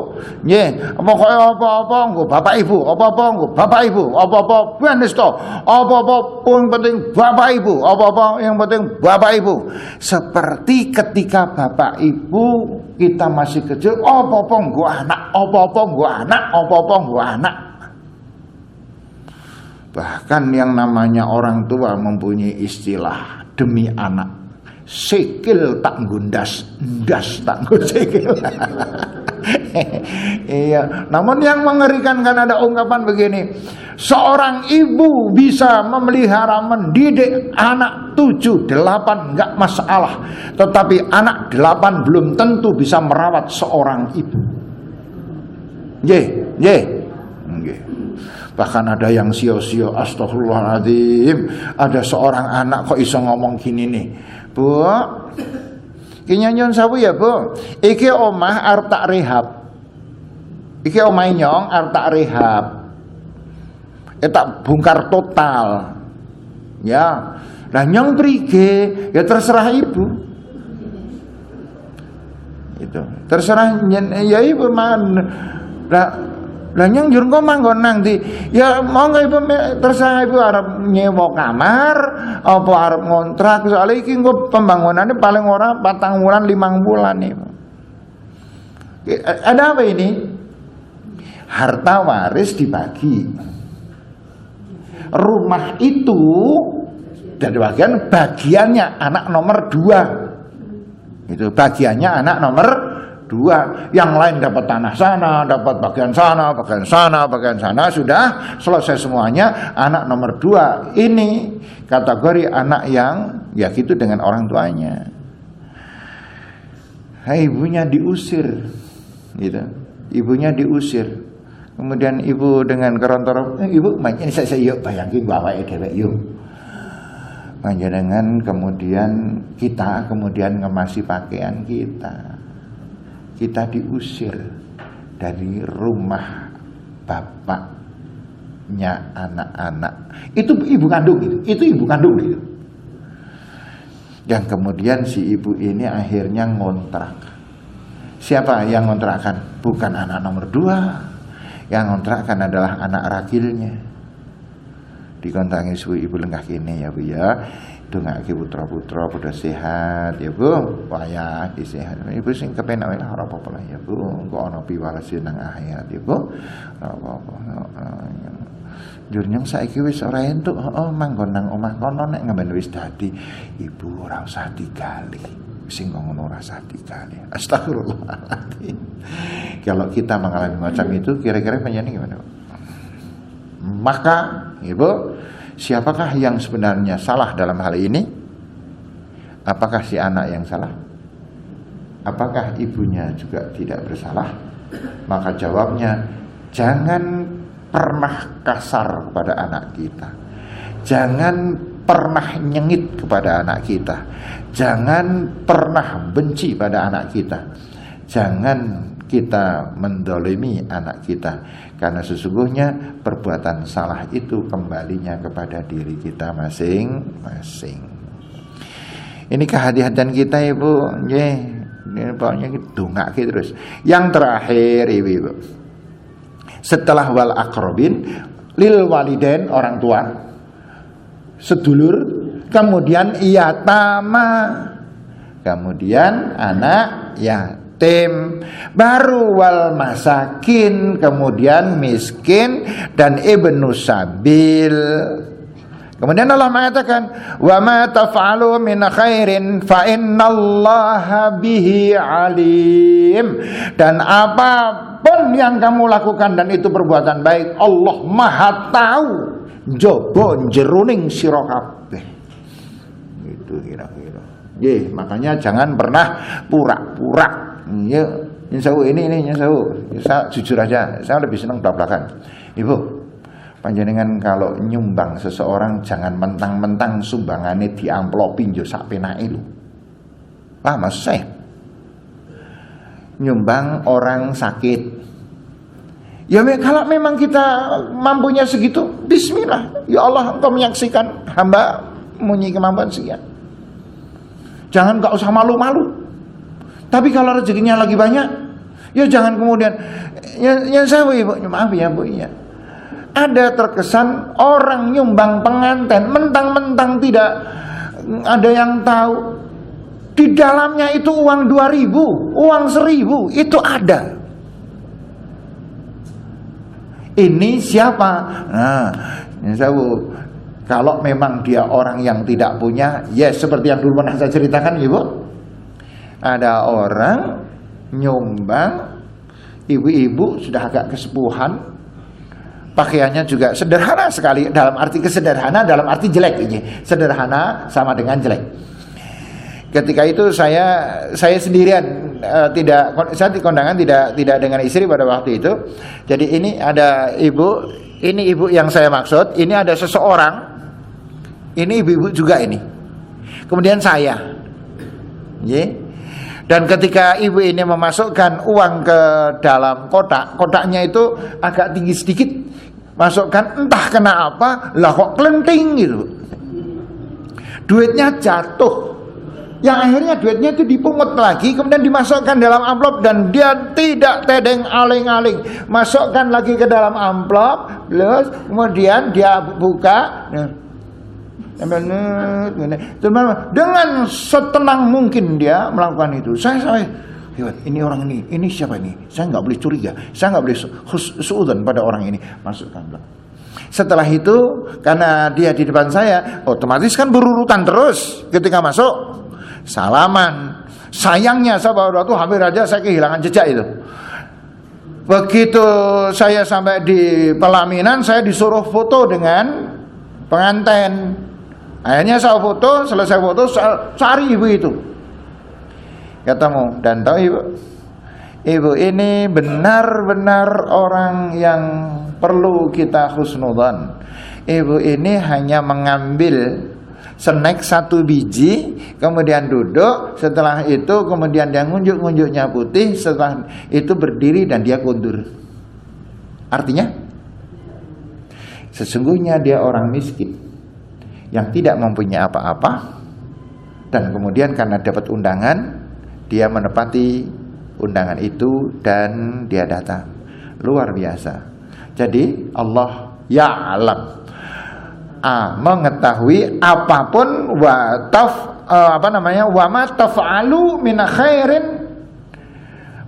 Nggih, pokoke apa-apa nggo bapak ibu, apa-apa nggo bapak ibu, apa-apa benes to. Apa-apa pun penting bapak ibu, apa-apa yang penting bapak ibu. Seperti ketika bapak ibu kita masih kecil, apa-apa nggo anak, apa-apa nggo anak, apa-apa nggo anak. Bahkan yang namanya orang tua mempunyai istilah demi anak. Sikil tak gundas, ndas tak sikil. Iya, namun yang mengerikan kan ada ungkapan begini. Seorang ibu bisa memelihara mendidik anak 7, 8 enggak masalah. Tetapi anak 8 belum tentu bisa merawat seorang ibu. Nggih, nggih. Nggih. Bahkan ada yang sio-sio, astagfirullahaladzim, ada seorang anak kok iso ngomong gini nih, Bu, kinyanyon sabu ya Bu, iki omah arep tak rehab, iki omah nyong arep tak rehab, tak bongkar total, ya, lah nyong prige, ya terserah ibu, itu, terserah ya ibu mana, lah nyong njur kok manggon nang ndi? Ya monggo ibu terserah ibu arep nyewa kamar apa arep ngontrak, soalnya iki engko pembangunannya paling ora 4 wulan 5 wulan nih. Ada apa ini? Harta waris dibagi. Rumah itu dari bagiannya anak nomor 2. Itu bagiannya anak nomor 2, yang lain dapat tanah sana, dapat bagian sana, bagian sana, bagian sana, sudah selesai semuanya. Anak nomor 2 ini kategori anak yang ya gitu dengan orang tuanya. Ibunya diusir, gitu. Ibunya diusir. Kemudian ibu dengan kerontoro, ibu ini saya yuk bayangin bapak dewek yuk. Panjenengan kemudian kita kemudian ngemasi pakaian kita. Kita diusir dari rumah bapaknya anak-anak. Itu ibu kandung itu ibu kandung itu. Yang kemudian si ibu ini akhirnya ngontrak. Siapa yang ngontrakkan? Bukan anak nomor 2. Yang ngontrakkan adalah anak ragilnya. Dikontangi suwi ibu lenggah kene ya Bu ya. Dongake putra-putra pada sehat ya Bu, wayah sehat. Ibu sing kepenak wae ora apa-apa lah ya Bu. Engko ana piwalesin nang akhirat ya Bu. Ora apa-apa. Jur nyong saiki wis ora entuk, heeh manggon nang omah kono nek ngemben wis dadi ibu ora usah digali. Sing ngono ora usah digali. Astagfirullahaladzim. Kalau kita mengalami macam itu kira-kira panjenengan gimana, Bu? Maka Ibu, siapakah yang sebenarnya salah dalam hal ini? Apakah si anak yang salah? Apakah ibunya juga tidak bersalah? Maka jawabnya, jangan pernah kasar kepada anak kita. Jangan pernah nyengit kepada anak kita. Jangan pernah benci pada anak kita. Jangan kita mendolimi anak kita. Karena sesungguhnya perbuatan salah itu kembalinya kepada diri kita masing-masing. Ini kehati-hatian kita Ibu. Ini pokoknya dongake terus. Yang terakhir Ibu. Setelah wal akrobin, lil walidain orang tua, sedulur, kemudian yatama, kemudian anak yatim, baru wal masakin, kemudian miskin dan ibnu sabil. Kemudian Allah mengatakan, "Wa ma taf'alu min khairin fa innallaha bihi alim." Dan apapun yang kamu lakukan dan itu perbuatan baik, Allah Maha tahu jaba jeroning sira kabeh. Itu kira-kira. Nggih, makanya jangan pernah pura-pura. Ya, insyaallah ini insyaallah. Saya jujur aja, saya lebih senang belak-belakan. Ibu, panjenengan kalau nyumbang seseorang jangan mentang-mentang sumbangannya diamplopi njo sak penake lho. Paham maksud saya? Nyumbang orang sakit. Ya kalau memang kita mampunya segitu, bismillah. Ya Allah, Engkau menyaksikan hamba mempunyai kemampuan sekian. Jangan gak usah malu-malu. Tapi kalau rezekinya lagi banyak, ya jangan kemudian ya saya Ibu, maaf ya Bu ya. Ada terkesan orang nyumbang pengantin mentang-mentang tidak ada yang tahu. Di dalamnya itu uang 2.000, uang 1.000 itu ada. Ini siapa? Nah, kalau memang dia orang yang tidak punya, ya seperti yang dulu pernah saya ceritakan Ibu. Ada orang nyumbang, ibu-ibu sudah agak kesepuhan, pakaiannya juga sederhana sekali, dalam arti kesederhana, dalam arti jelek ini. Sederhana sama dengan jelek. Ketika itu saya sendirian, saya di kondangan tidak dengan istri pada waktu itu. Jadi ini ada ibu, ini ibu yang saya maksud, ini ada seseorang, ini ibu-ibu juga ini. Kemudian saya. Yeah. Dan ketika ibu ini memasukkan uang ke dalam kotak, kotaknya itu agak tinggi sedikit. Masukkan entah kenapa, lah kok kelenting gitu. Duitnya jatuh. Yang akhirnya duitnya itu dipungut lagi, kemudian dimasukkan dalam amplop dan dia tidak tedeng aling-aling. Masukkan lagi ke dalam amplop, plus kemudian dia buka. Dengan setenang mungkin dia melakukan itu. Saya ini orang ini siapa ini? Saya nggak boleh curiga, saya nggak boleh suudzon pada orang ini. Masukkan. Setelah itu, karena dia di depan saya, otomatis kan berurutan terus. Ketika masuk, salaman. Sayangnya saya baru waktu hampir aja saya kehilangan jejak itu. Begitu saya sampai di pelaminan, saya disuruh foto dengan pengantin. Akhirnya saya foto, selesai foto, cari ibu itu. Ketemu, dan tahu ibu ini benar-benar orang yang perlu kita husnudzon. Ibu ini hanya mengambil snack 1 biji, kemudian duduk, setelah itu kemudian dia ngunjuk-ngunjuknya putih, setelah itu berdiri dan dia kundur. Artinya, sesungguhnya dia orang miskin yang tidak mempunyai apa-apa, dan kemudian karena dapat undangan, dia menepati undangan itu dan dia datang. Luar biasa. Jadi Allah ya'lam, mengetahui apapun wa ma taf'alu min khairin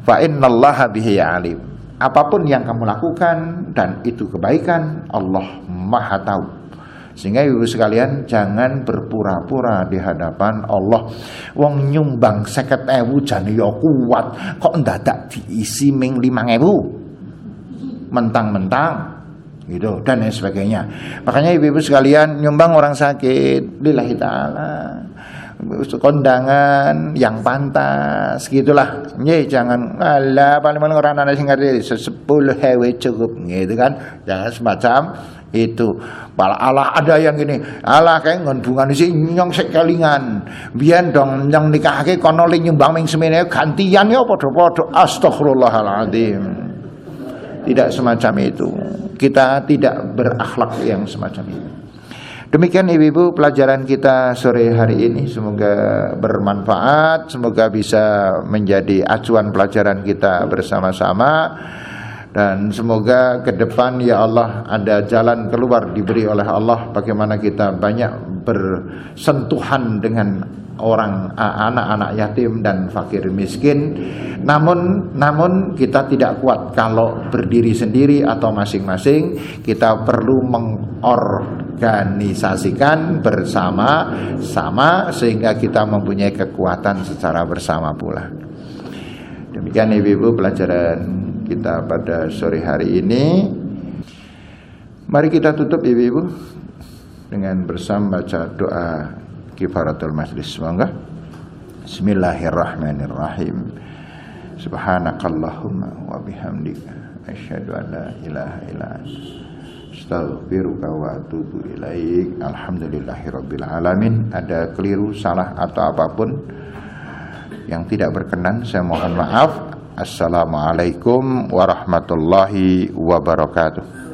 fa innallaha bihi alim. Apapun yang kamu lakukan dan itu kebaikan, Allah Maha tahu. Sehingga ibu sekalian jangan berpura-pura di hadapan Allah. Wong nyumbang 50.000 jane ya kuat, kok ndadak diisi ming 5.000. Mentang-mentang gitu dan lain sebagainya. Makanya ibu-ibu sekalian nyumbang orang sakit lillahi taala, kondangan yang pantas gitulah. Nggih, jangan paling orang ana sing ngerti 10.000 cukup gitu kan. Jangan semacam itu. Allah ada yang gini, Allah kayak ngon sih nyong sik kelingan. Biyen dong yang nikahake kono li nyumbang ming semene gantian ya padha-padha. Astagfirullahaladzim. Tidak semacam itu. Kita tidak berakhlak yang semacam itu. Demikian ibu-ibu pelajaran kita sore hari ini, semoga bermanfaat, semoga bisa menjadi acuan pelajaran kita bersama-sama. Dan semoga ke depan ya Allah ada jalan keluar diberi oleh Allah, bagaimana kita banyak bersentuhan dengan anak-anak yatim dan fakir miskin. Namun kita tidak kuat kalau berdiri sendiri atau masing-masing. Kita perlu mengorganisasikan bersama-sama sehingga kita mempunyai kekuatan secara bersama pula. Demikian ibu-ibu pelajaran kita pada sore hari ini. Mari kita tutup ibu-ibu dengan bersama baca doa kifaratul majlis. Semoga Bismillahirrahmanirrahim. Subhanakallahumma wa bihamdika asyhadu an la ilaha illa anta astaghfiruka wa atubu ilaik. Alhamdulillahirabbil alamin. Ada keliru, salah atau apapun yang tidak berkenan, saya mohon maaf. Assalamualaikum warahmatullahi wabarakatuh.